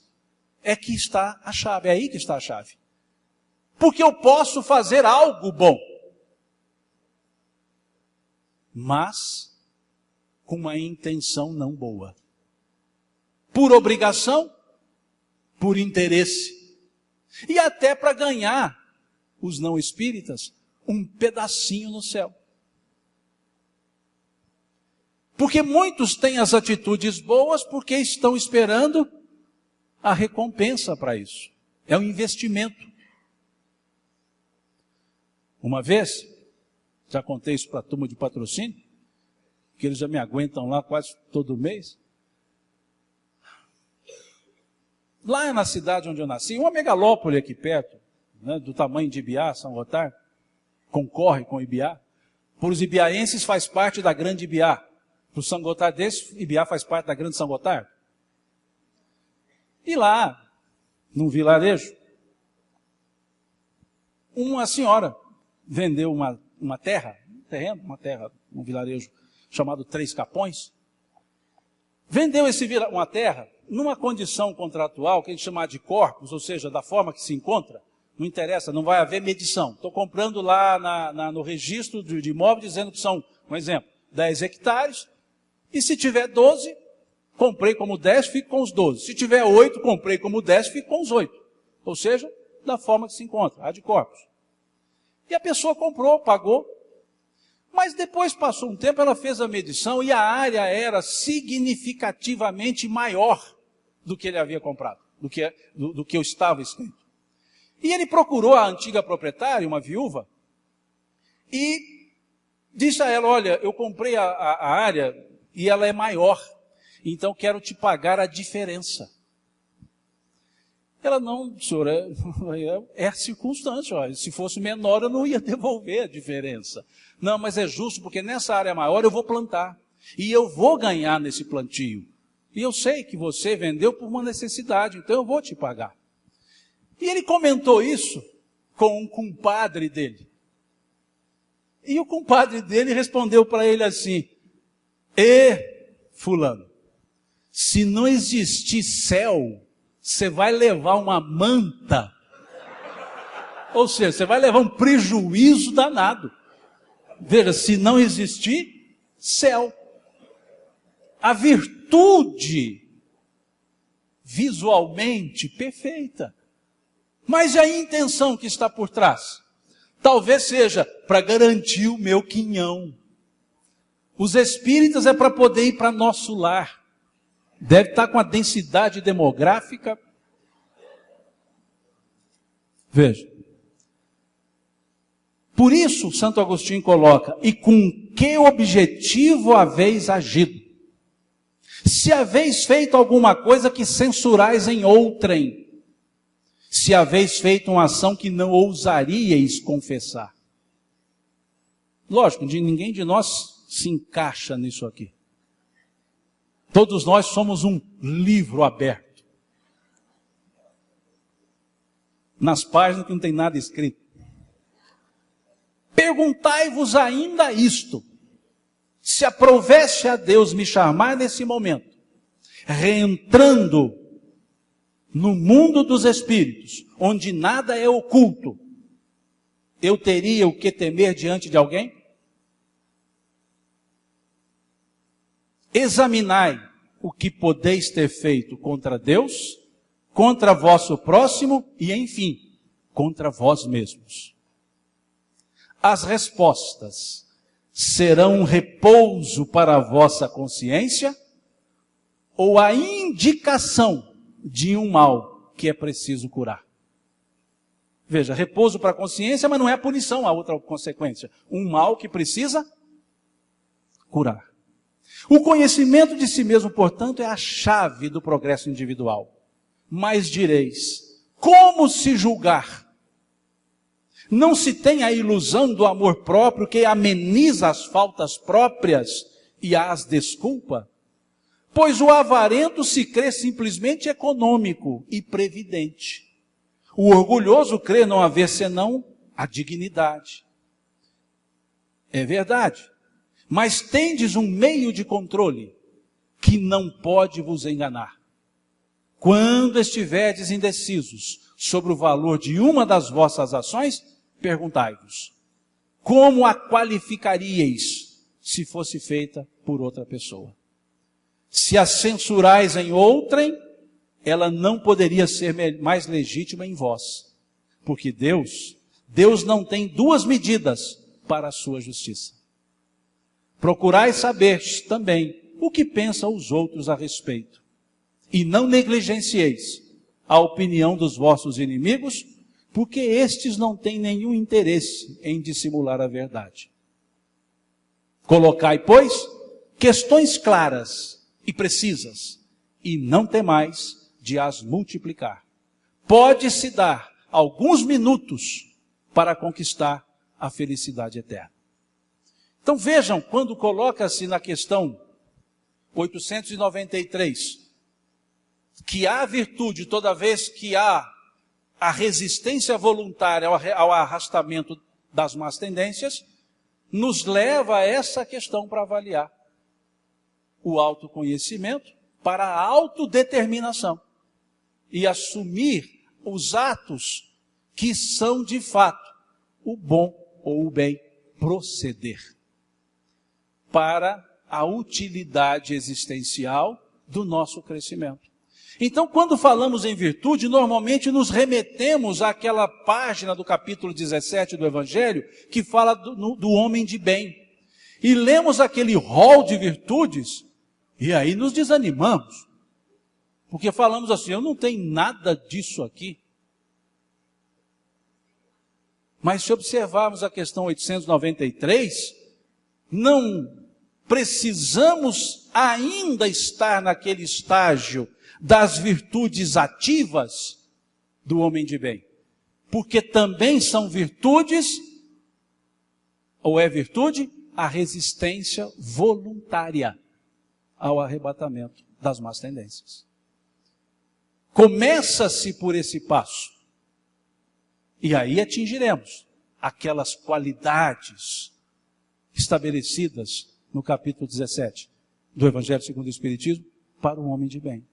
é que está a chave, é aí que está a chave. Porque eu posso fazer algo bom, mas com uma intenção não boa. Por obrigação, por interesse, e até para ganhar os não espíritas um pedacinho no céu. Porque muitos têm as atitudes boas porque estão esperando a recompensa para isso. É um investimento. Uma vez, já contei isso para a turma de patrocínio, que eles já me aguentam lá quase todo mês. Lá na cidade onde eu nasci, uma megalópole aqui perto, né, do tamanho de Ibiá, São Gotardo, concorre com Ibiá. Para os ibiaenses faz parte da grande Ibiá. Para os São Gotardenses, Ibiá faz parte da grande São Gotardo. E lá, num vilarejo, uma senhora vendeu uma terra, um vilarejo chamado Três Capões. Vendeu uma terra numa condição contratual que a gente chama de corpus, ou seja, da forma que se encontra. Não interessa, não vai haver medição. Estou comprando lá no registro de imóvel dizendo que são, um exemplo, 10 hectares. E se tiver 12, comprei como 10, fico com os 12. Se tiver 8, comprei como 10, fico com os 8. Ou seja, da forma que se encontra, a de corpus. E a pessoa comprou, pagou. Mas depois passou um tempo, ela fez a medição e a área era significativamente maior do que ele havia comprado, do que eu estava escrito. E ele procurou a antiga proprietária, uma viúva, e disse a ela: olha, eu comprei a área e ela é maior, então quero te pagar a diferença. Ela: não, senhora, é circunstância, ó, se fosse menor eu não ia devolver a diferença. Não, mas é justo porque nessa área maior eu vou plantar, e eu vou ganhar nesse plantio. E eu sei que você vendeu por uma necessidade, então eu vou te pagar. E ele comentou isso com um compadre dele. E o compadre dele respondeu para ele assim: fulano, se não existir céu, você vai levar uma manta. Ou seja, você vai levar um prejuízo danado. Veja, se não existir céu. A virtude visualmente perfeita. Mas a intenção que está por trás? Talvez seja para garantir o meu quinhão. Os espíritas é para poder ir para nosso lar. Deve estar com a densidade demográfica. Veja. Por isso, Santo Agostinho coloca, e com que objetivo haveis agido? Se haveis feito alguma coisa que censurais em outrem, se haveis feito uma ação que não ousaríeis confessar. Lógico, ninguém de nós se encaixa nisso aqui. Todos nós somos um livro aberto. Nas páginas que não tem nada escrito. Perguntai-vos ainda isto: se aprovesse a Deus me chamar nesse momento, reentrando no mundo dos espíritos, onde nada é oculto, eu teria o que temer diante de alguém? Examinai o que podeis ter feito contra Deus, contra vosso próximo e, enfim, contra vós mesmos. As respostas serão um repouso para a vossa consciência ou a indicação de um mal que é preciso curar? Veja, repouso para a consciência, mas não é a punição, a outra consequência. Um mal que precisa curar. O conhecimento de si mesmo, portanto, é a chave do progresso individual. Mas direis, como se julgar? Não se tem a ilusão do amor próprio que ameniza as faltas próprias e as desculpa? Pois o avarento se crê simplesmente econômico e previdente. O orgulhoso crê não haver senão a dignidade. É verdade. Mas tendes um meio de controle que não pode vos enganar. Quando estiverdes indecisos sobre o valor de uma das vossas ações, perguntai-vos, como a qualificaríeis se fosse feita por outra pessoa? Se a censurais em outrem, ela não poderia ser mais legítima em vós. Porque Deus não tem duas medidas para a sua justiça. Procurai saber também o que pensam os outros a respeito. E não negligencieis a opinião dos vossos inimigos, porque estes não têm nenhum interesse em dissimular a verdade. Colocai, pois, questões claras e precisas, e não temais de as multiplicar. Pode-se dar alguns minutos para conquistar a felicidade eterna. Então vejam, quando coloca-se na questão 893, que há virtude toda vez que há a resistência voluntária ao arrastamento das más tendências, nos leva a essa questão para avaliar o autoconhecimento para a autodeterminação e assumir os atos que são de fato o bom ou o bem proceder para a utilidade existencial do nosso crescimento. Então, quando falamos em virtude, normalmente nos remetemos àquela página do capítulo 17 do Evangelho, que fala do homem de bem. E lemos aquele rol de virtudes, e aí nos desanimamos. Porque falamos assim, eu não tenho nada disso aqui. Mas se observarmos a questão 893, não precisamos ainda estar naquele estágio das virtudes ativas do homem de bem. Porque também são virtudes, ou é virtude, a resistência voluntária ao arrebatamento das más tendências. Começa-se por esse passo. E aí atingiremos aquelas qualidades estabelecidas no capítulo 17 do Evangelho segundo o Espiritismo para o homem de bem.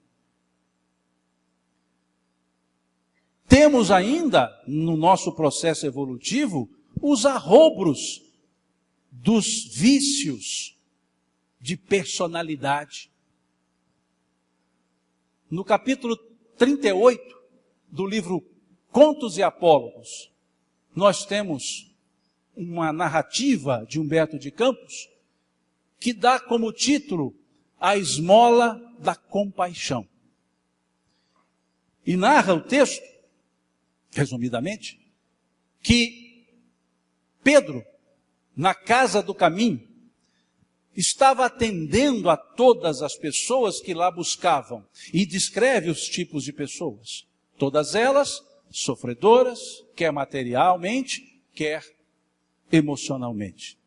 Temos ainda, no nosso processo evolutivo, os arrobros dos vícios de personalidade. No capítulo 38 do livro Contos e Apólogos, nós temos uma narrativa de Humberto de Campos que dá como título A Esmola da Compaixão. E narra o texto, resumidamente, que Pedro, na casa do caminho, estava atendendo a todas as pessoas que lá buscavam. E descreve os tipos de pessoas. Todas elas sofredoras, quer materialmente, quer emocionalmente.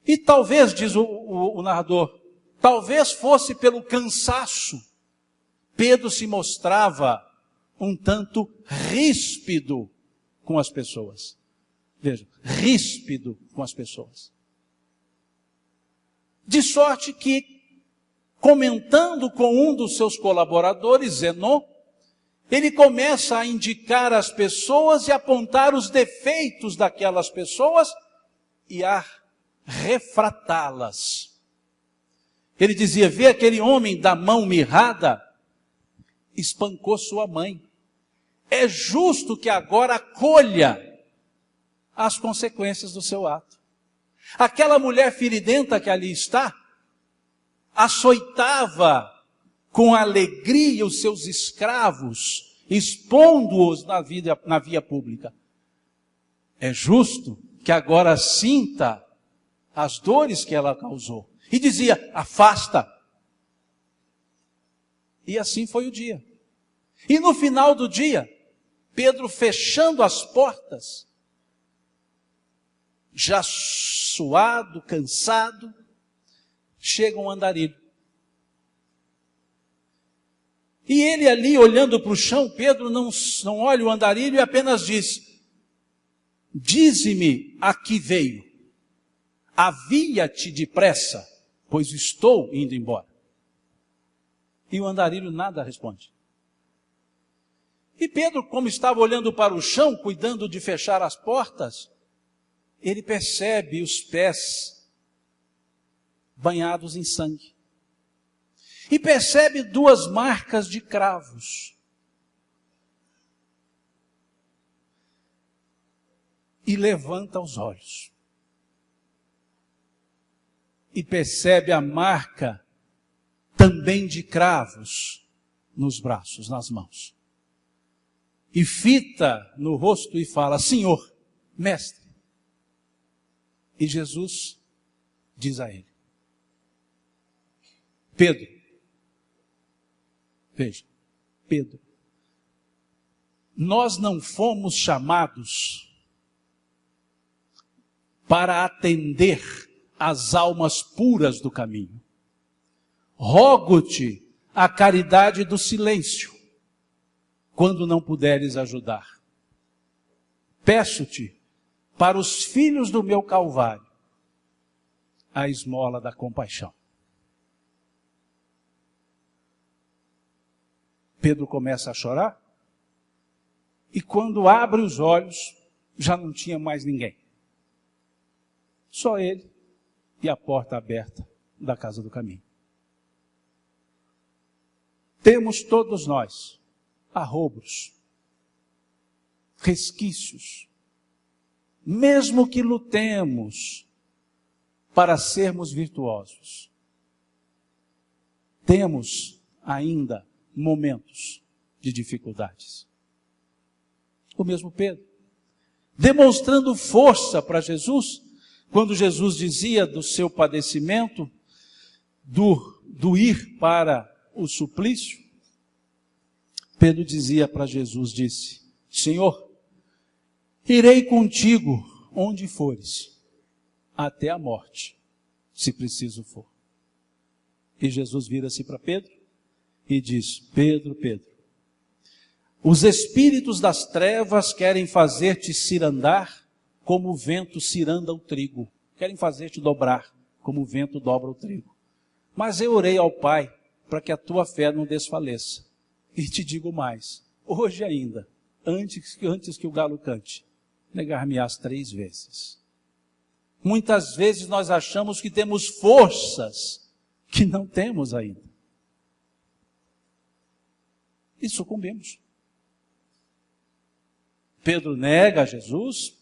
E talvez, diz o narrador, talvez fosse pelo cansaço, Pedro se mostrava um tanto ríspido com as pessoas. Veja, ríspido com as pessoas. De sorte que, comentando com um dos seus colaboradores, Zenon, ele começa a indicar as pessoas e apontar os defeitos daquelas pessoas e a refratá-las. Ele dizia, vê aquele homem da mão mirrada, espancou sua mãe. É justo que agora colha as consequências do seu ato. Aquela mulher feridenta que ali está, açoitava com alegria os seus escravos, expondo-os na via pública. É justo que agora sinta as dores que ela causou. E dizia, afasta. E assim foi o dia. E no final do dia, Pedro fechando as portas, já suado, cansado, chega um andarilho. E ele ali olhando para o chão, Pedro não olha o andarilho e apenas diz, dize-me a que veio, avia-te depressa, pois estou indo embora. E o andarilho nada responde. E Pedro, como estava olhando para o chão, cuidando de fechar as portas, ele percebe os pés banhados em sangue. E percebe 2 marcas de cravos. E levanta os olhos. E percebe a marca também de cravos nos braços, nas mãos. E fita no rosto e fala, Senhor, mestre. E Jesus diz a ele, Pedro, veja, Pedro, nós não fomos chamados para atender às almas puras do caminho. Rogo-te a caridade do silêncio, quando não puderes ajudar. Peço-te, para os filhos do meu Calvário, a esmola da compaixão. Pedro começa a chorar, e quando abre os olhos, já não tinha mais ninguém. Só ele e a porta aberta da casa do caminho. Temos todos nós arroubos, resquícios, mesmo que lutemos para sermos virtuosos. Temos ainda momentos de dificuldades. O mesmo Pedro, demonstrando força para Jesus, quando Jesus dizia do seu padecimento, do ir para o suplício, Pedro dizia para Jesus, disse, Senhor, irei contigo onde fores, até a morte, se preciso for. E Jesus vira-se para Pedro e diz, Pedro, Pedro, os espíritos das trevas querem fazer-te cirandar como o vento ciranda o trigo. Querem fazer-te dobrar como o vento dobra o trigo. Mas eu orei ao Pai para que a tua fé não desfaleça. E te digo mais, hoje ainda, antes que o galo cante, negar-me-ás 3 vezes. Muitas vezes nós achamos que temos forças que não temos ainda. E sucumbimos. Pedro nega a Jesus,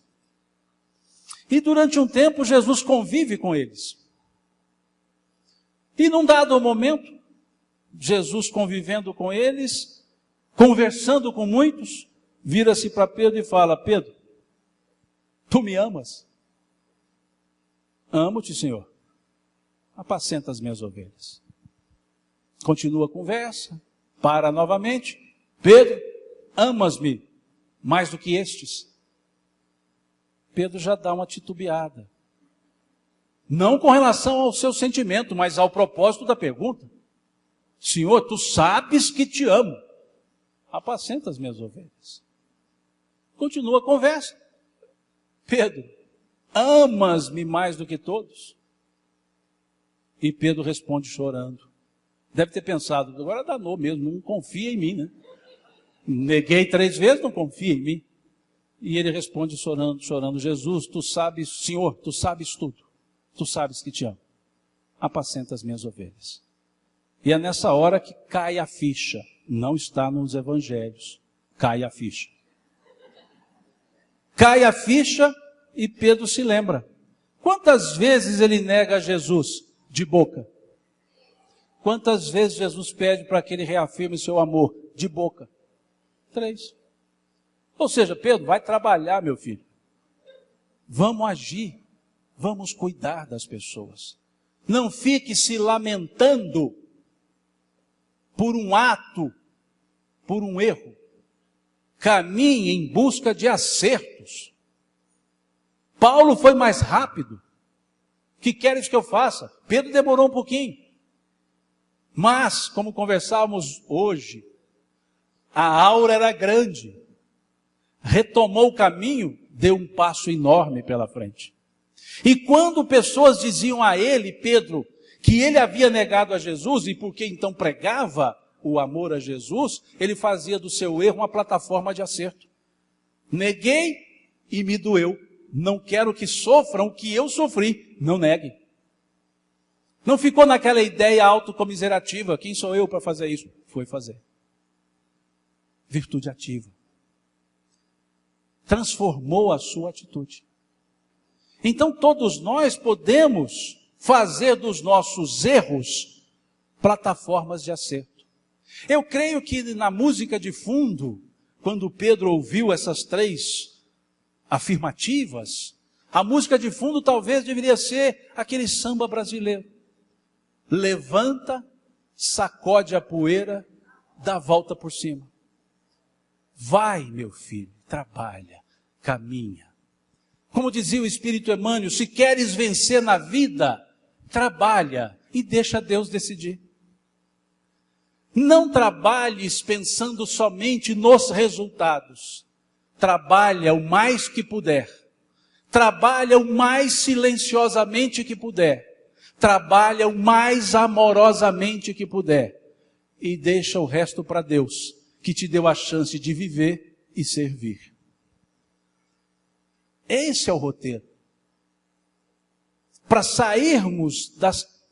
E durante um tempo Jesus convive com eles. E num dado momento, Jesus convivendo com eles, conversando com muitos, vira-se para Pedro e fala: Pedro, tu me amas? Amo-te, Senhor. Apacenta as minhas ovelhas. Continua a conversa, para novamente. Pedro, amas-me mais do que estes? Pedro já dá uma titubeada. Não com relação ao seu sentimento, mas ao propósito da pergunta. Senhor, tu sabes que te amo. Apacenta as minhas ovelhas. Continua a conversa. Pedro, amas-me mais do que todos? E Pedro responde chorando. Deve ter pensado, agora danou mesmo, não confia em mim, né? Neguei 3 vezes, não confia em mim. E ele responde chorando, Jesus, tu sabes, Senhor, tu sabes tudo. Tu sabes que te amo. Apacenta as minhas ovelhas. E é nessa hora que cai a ficha. Não está nos evangelhos. Cai a ficha. Cai a ficha e Pedro se lembra. Quantas vezes ele nega Jesus de boca? Quantas vezes Jesus pede para que ele reafirme seu amor de boca? 3. Ou seja, Pedro, vai trabalhar, meu filho. Vamos agir. Vamos cuidar das pessoas. Não fique se lamentando por um ato, por um erro. Caminhe em busca de acertos. Paulo foi mais rápido. O que queres que eu faça? Pedro demorou um pouquinho. Mas, como conversávamos hoje, a aura era grande. Retomou o caminho, deu um passo enorme pela frente. E quando pessoas diziam a ele, Pedro, que ele havia negado a Jesus, e porque então pregava o amor a Jesus, ele fazia do seu erro uma plataforma de acerto. Neguei e me doeu. Não quero que sofram o que eu sofri. Não negue. Não ficou naquela ideia autocomiserativa. Quem sou eu para fazer isso? Foi fazer. Virtude ativa. Transformou a sua atitude. Então todos nós podemos fazer dos nossos erros plataformas de acerto. Eu creio que na música de fundo, quando Pedro ouviu essas 3 afirmativas, a música de fundo talvez deveria ser aquele samba brasileiro. Levanta, sacode a poeira, dá a volta por cima. Vai, meu filho, trabalha, caminha. Como dizia o Espírito Emmanuel, se queres vencer na vida, trabalha e deixa Deus decidir. Não trabalhes pensando somente nos resultados. Trabalha o mais que puder. Trabalha o mais silenciosamente que puder. Trabalha o mais amorosamente que puder. E deixa o resto para Deus, que te deu a chance de viver e servir. Esse é o roteiro. Para sairmos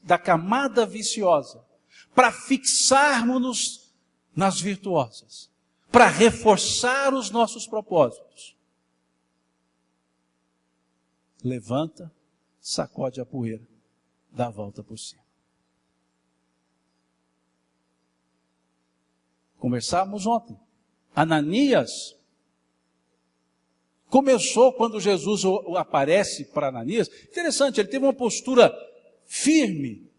da camada viciosa, para fixarmos-nos nas virtuosas, para reforçar os nossos propósitos. Levanta, sacode a poeira, dá a volta por cima. Conversávamos ontem. Ananias começou quando Jesus aparece para Ananias. Interessante, ele teve uma postura firme,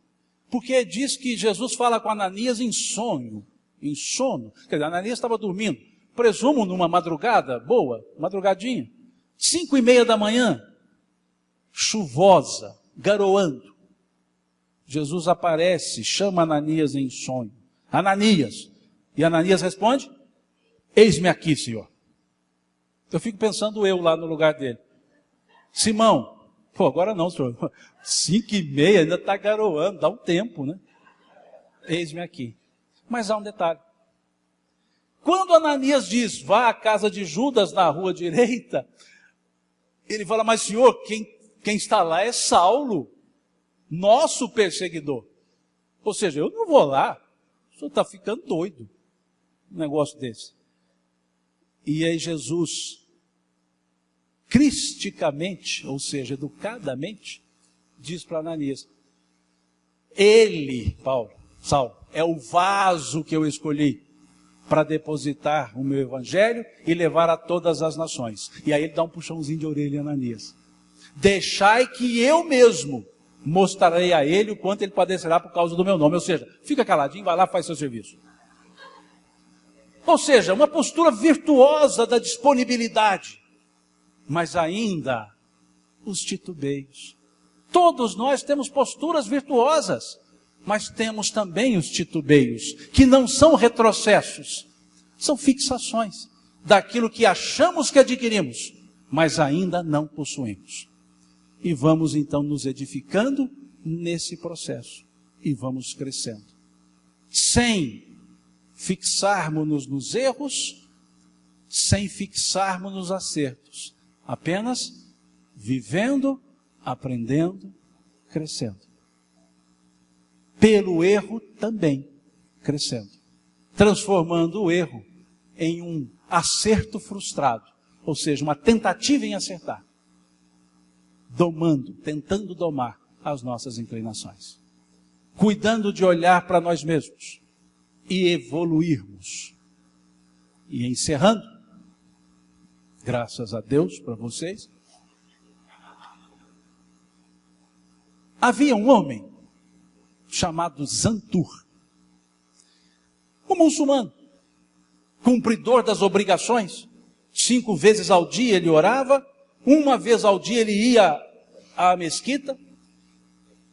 porque diz que Jesus fala com Ananias em sonho, em sono. Quer dizer, Ananias estava dormindo, presumo numa madrugada boa, madrugadinha, 5:30 da manhã, chuvosa, garoando. Jesus aparece, chama Ananias em sonho. Ananias. E Ananias responde: eis-me aqui, Senhor. Eu fico pensando eu lá no lugar dele. Simão, pô, agora não, senhor. 5:30, ainda está garoando, dá um tempo, né? Eis-me aqui. Mas há um detalhe. Quando Ananias diz, vá à casa de Judas na rua direita, ele fala, mas senhor, quem está lá é Saulo, nosso perseguidor. Ou seja, eu não vou lá, o senhor está ficando doido, um negócio desse. E aí Jesus cristicamente, ou seja, educadamente, diz para Ananias: ele, Saulo, é o vaso que eu escolhi para depositar o meu evangelho e levar a todas as nações. E aí ele dá um puxãozinho de orelha em Ananias: deixai que eu mesmo mostrarei a ele o quanto ele padecerá por causa do meu nome. Ou seja, fica caladinho, vai lá, faz seu serviço. Ou seja, uma postura virtuosa da disponibilidade, mas ainda os titubeios. Todos nós temos posturas virtuosas, mas temos também os titubeios, que não são retrocessos, são fixações daquilo que achamos que adquirimos, mas ainda não possuímos. E vamos então nos edificando nesse processo, e vamos crescendo, sem fixarmos-nos nos erros, sem fixarmos nos acertos, apenas vivendo, aprendendo, crescendo. Pelo erro também crescendo, transformando o erro em um acerto frustrado, ou seja, uma tentativa em acertar, tentando domar as nossas inclinações, cuidando de olhar para nós mesmos e evoluirmos. E encerrando, graças a Deus para vocês, havia um homem chamado Zantur, um muçulmano, cumpridor das obrigações. 5 vezes ao dia ele orava, 1 vez ao dia ele ia à mesquita,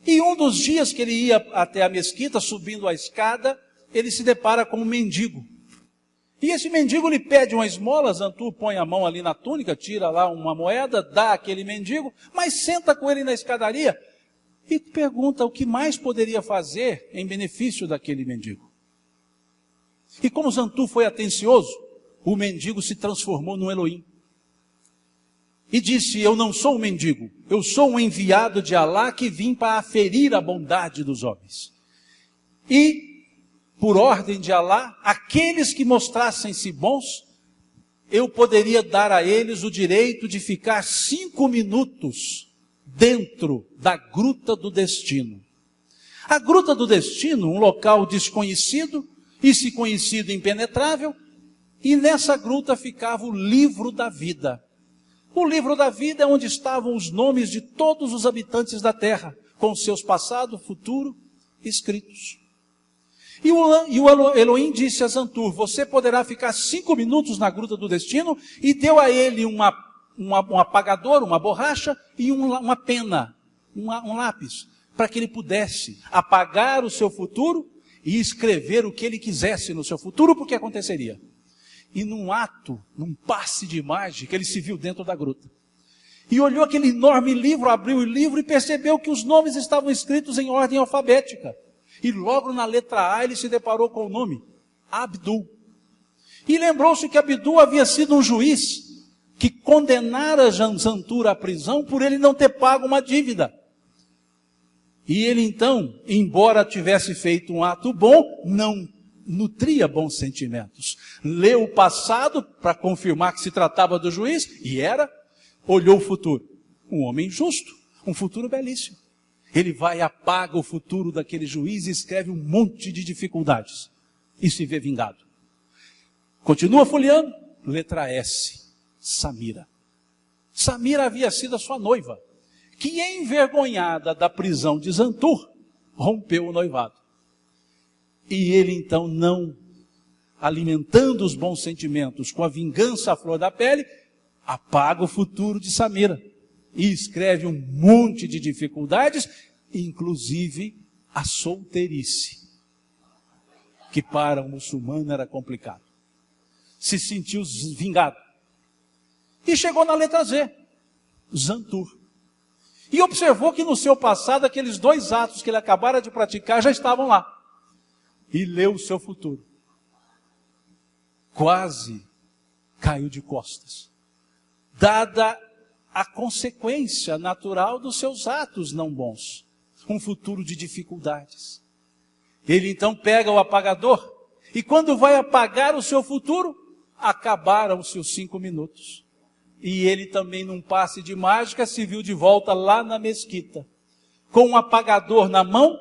e um dos dias que ele ia até a mesquita, subindo a escada, ele se depara com um mendigo. E esse mendigo lhe pede uma esmola. Zantur põe a mão ali na túnica, tira lá uma moeda, dá àquele mendigo, mas senta com ele na escadaria e pergunta o que mais poderia fazer em benefício daquele mendigo. E como Zantur foi atencioso, o mendigo se transformou num Elohim. E disse: eu não sou um mendigo, eu sou um enviado de Alá que vim para aferir a bondade dos homens. E, por ordem de Alá, aqueles que mostrassem-se bons, eu poderia dar a eles o direito de ficar 5 minutos dentro da Gruta do Destino. A Gruta do Destino, um local desconhecido, e se conhecido impenetrável, e nessa gruta ficava o livro da vida. O livro da vida é onde estavam os nomes de todos os habitantes da terra, com seus passado, futuro, escritos. E o Elohim disse a Zantur: você poderá ficar 5 minutos na Gruta do Destino, e deu a ele um apagador, uma borracha e uma pena, um lápis, para que ele pudesse apagar o seu futuro e escrever o que ele quisesse no seu futuro, porque aconteceria. E num passe de mágica, ele se viu dentro da gruta. E olhou aquele enorme livro, abriu o livro e percebeu que os nomes estavam escritos em ordem alfabética. E logo na letra A ele se deparou com o nome Abdul. E lembrou-se que Abdul havia sido um juiz que condenara Zantur à prisão por ele não ter pago uma dívida. E ele então, embora tivesse feito um ato bom, não nutria bons sentimentos. Leu o passado para confirmar que se tratava do juiz, e era, olhou o futuro. Um homem justo, um futuro belíssimo. Ele vai e apaga o futuro daquele juiz e escreve um monte de dificuldades. E se vê vingado. Continua folheando, letra S, Samira. Samira havia sido a sua noiva, que envergonhada da prisão de Zantur, rompeu o noivado. E ele então, não alimentando os bons sentimentos com a vingança à flor da pele, apaga o futuro de Samira e escreve um monte de dificuldades, inclusive a solteirice, que para um muçulmano era complicado. Se sentiu vingado. E chegou na letra Z, Zantur. E observou que no seu passado, aqueles 2 atos que ele acabara de praticar já estavam lá. E leu o seu futuro. Quase caiu de costas, dada a consequência natural dos seus atos não bons. Um futuro de dificuldades. Ele então pega o apagador, e quando vai apagar o seu futuro, acabaram-se os 5 minutos. E ele também, num passe de mágica, se viu de volta lá na mesquita, com um apagador na mão,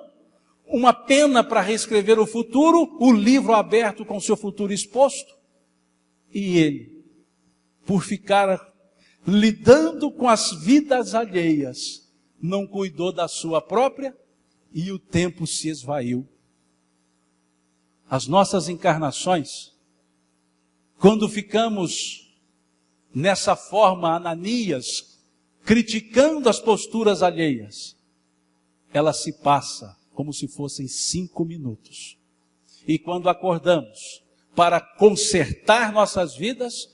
uma pena para reescrever o futuro, o livro aberto com seu futuro exposto. E ele, por ficar lidando com as vidas alheias, não cuidou da sua própria e o tempo se esvaiu. As nossas encarnações, quando ficamos nessa forma Ananias, criticando as posturas alheias, ela se passa como se fossem 5 minutos. E quando acordamos para consertar nossas vidas,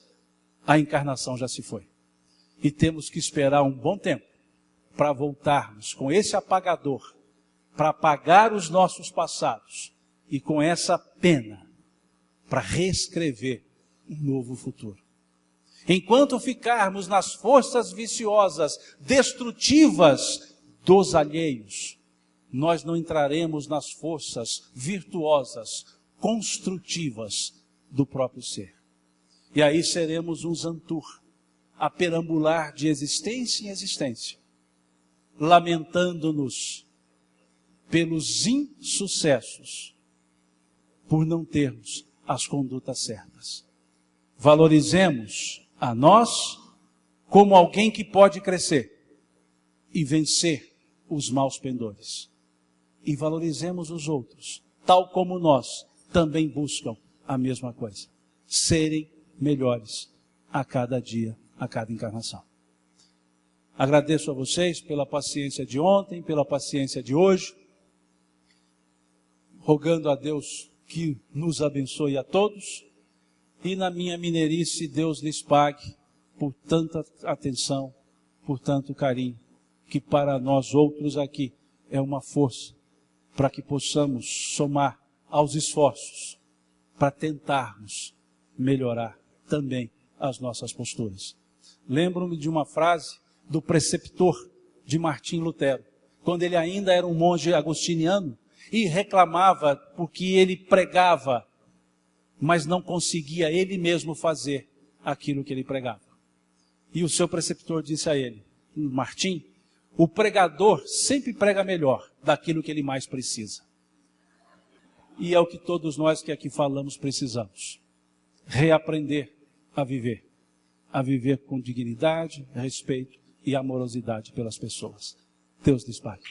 a encarnação já se foi. E temos que esperar um bom tempo para voltarmos com esse apagador, para apagar os nossos passados e com essa pena para reescrever um novo futuro. Enquanto ficarmos nas forças viciosas, destrutivas dos alheios, nós não entraremos nas forças virtuosas, construtivas do próprio ser. E aí seremos um Zantur, a perambular de existência em existência, lamentando-nos pelos insucessos, por não termos as condutas certas. Valorizemos a nós como alguém que pode crescer e vencer os maus pendores. E valorizemos os outros, tal como nós também buscam a mesma coisa. Serem melhores a cada dia, a cada encarnação. Agradeço a vocês pela paciência de ontem, pela paciência de hoje, rogando a Deus que nos abençoe a todos, e na minha mineirice Deus lhes pague por tanta atenção, por tanto carinho, que para nós outros aqui é uma força, para que possamos somar aos esforços, para tentarmos melhorar também as nossas posturas. Lembro-me de uma frase do preceptor de Martim Lutero, quando ele ainda era um monge agostiniano e reclamava porque ele pregava, mas não conseguia ele mesmo fazer aquilo que ele pregava. E o seu preceptor disse a ele: Martim, o pregador sempre prega melhor daquilo que ele mais precisa. E é o que todos nós que aqui falamos precisamos. Reaprender a viver com dignidade, respeito e amorosidade pelas pessoas. Deus lhes pague.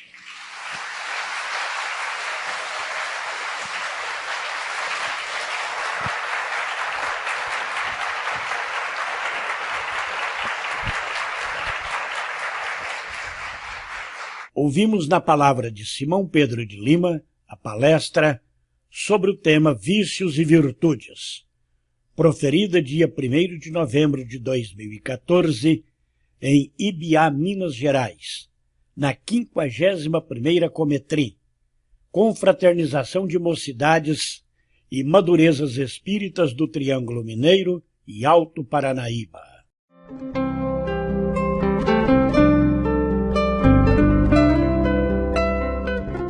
Ouvimos na palavra de Simão Pedro de Lima a palestra sobre o tema Vícios e Virtudes, proferida dia 1º de novembro de 2014 em Ibiá, Minas Gerais, na 51ª Cometrim, Confraternização de Mocidades e Madurezas Espíritas do Triângulo Mineiro e Alto Paranaíba.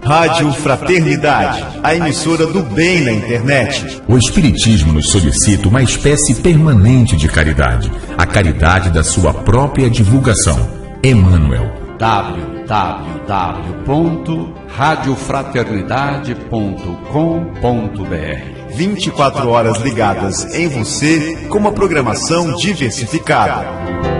Rádio Fraternidade, a emissora do bem na internet. O Espiritismo nos solicita uma espécie permanente de caridade, a caridade da sua própria divulgação. Emmanuel. www.radiofraternidade.com.br 24 horas ligadas em você com uma programação diversificada.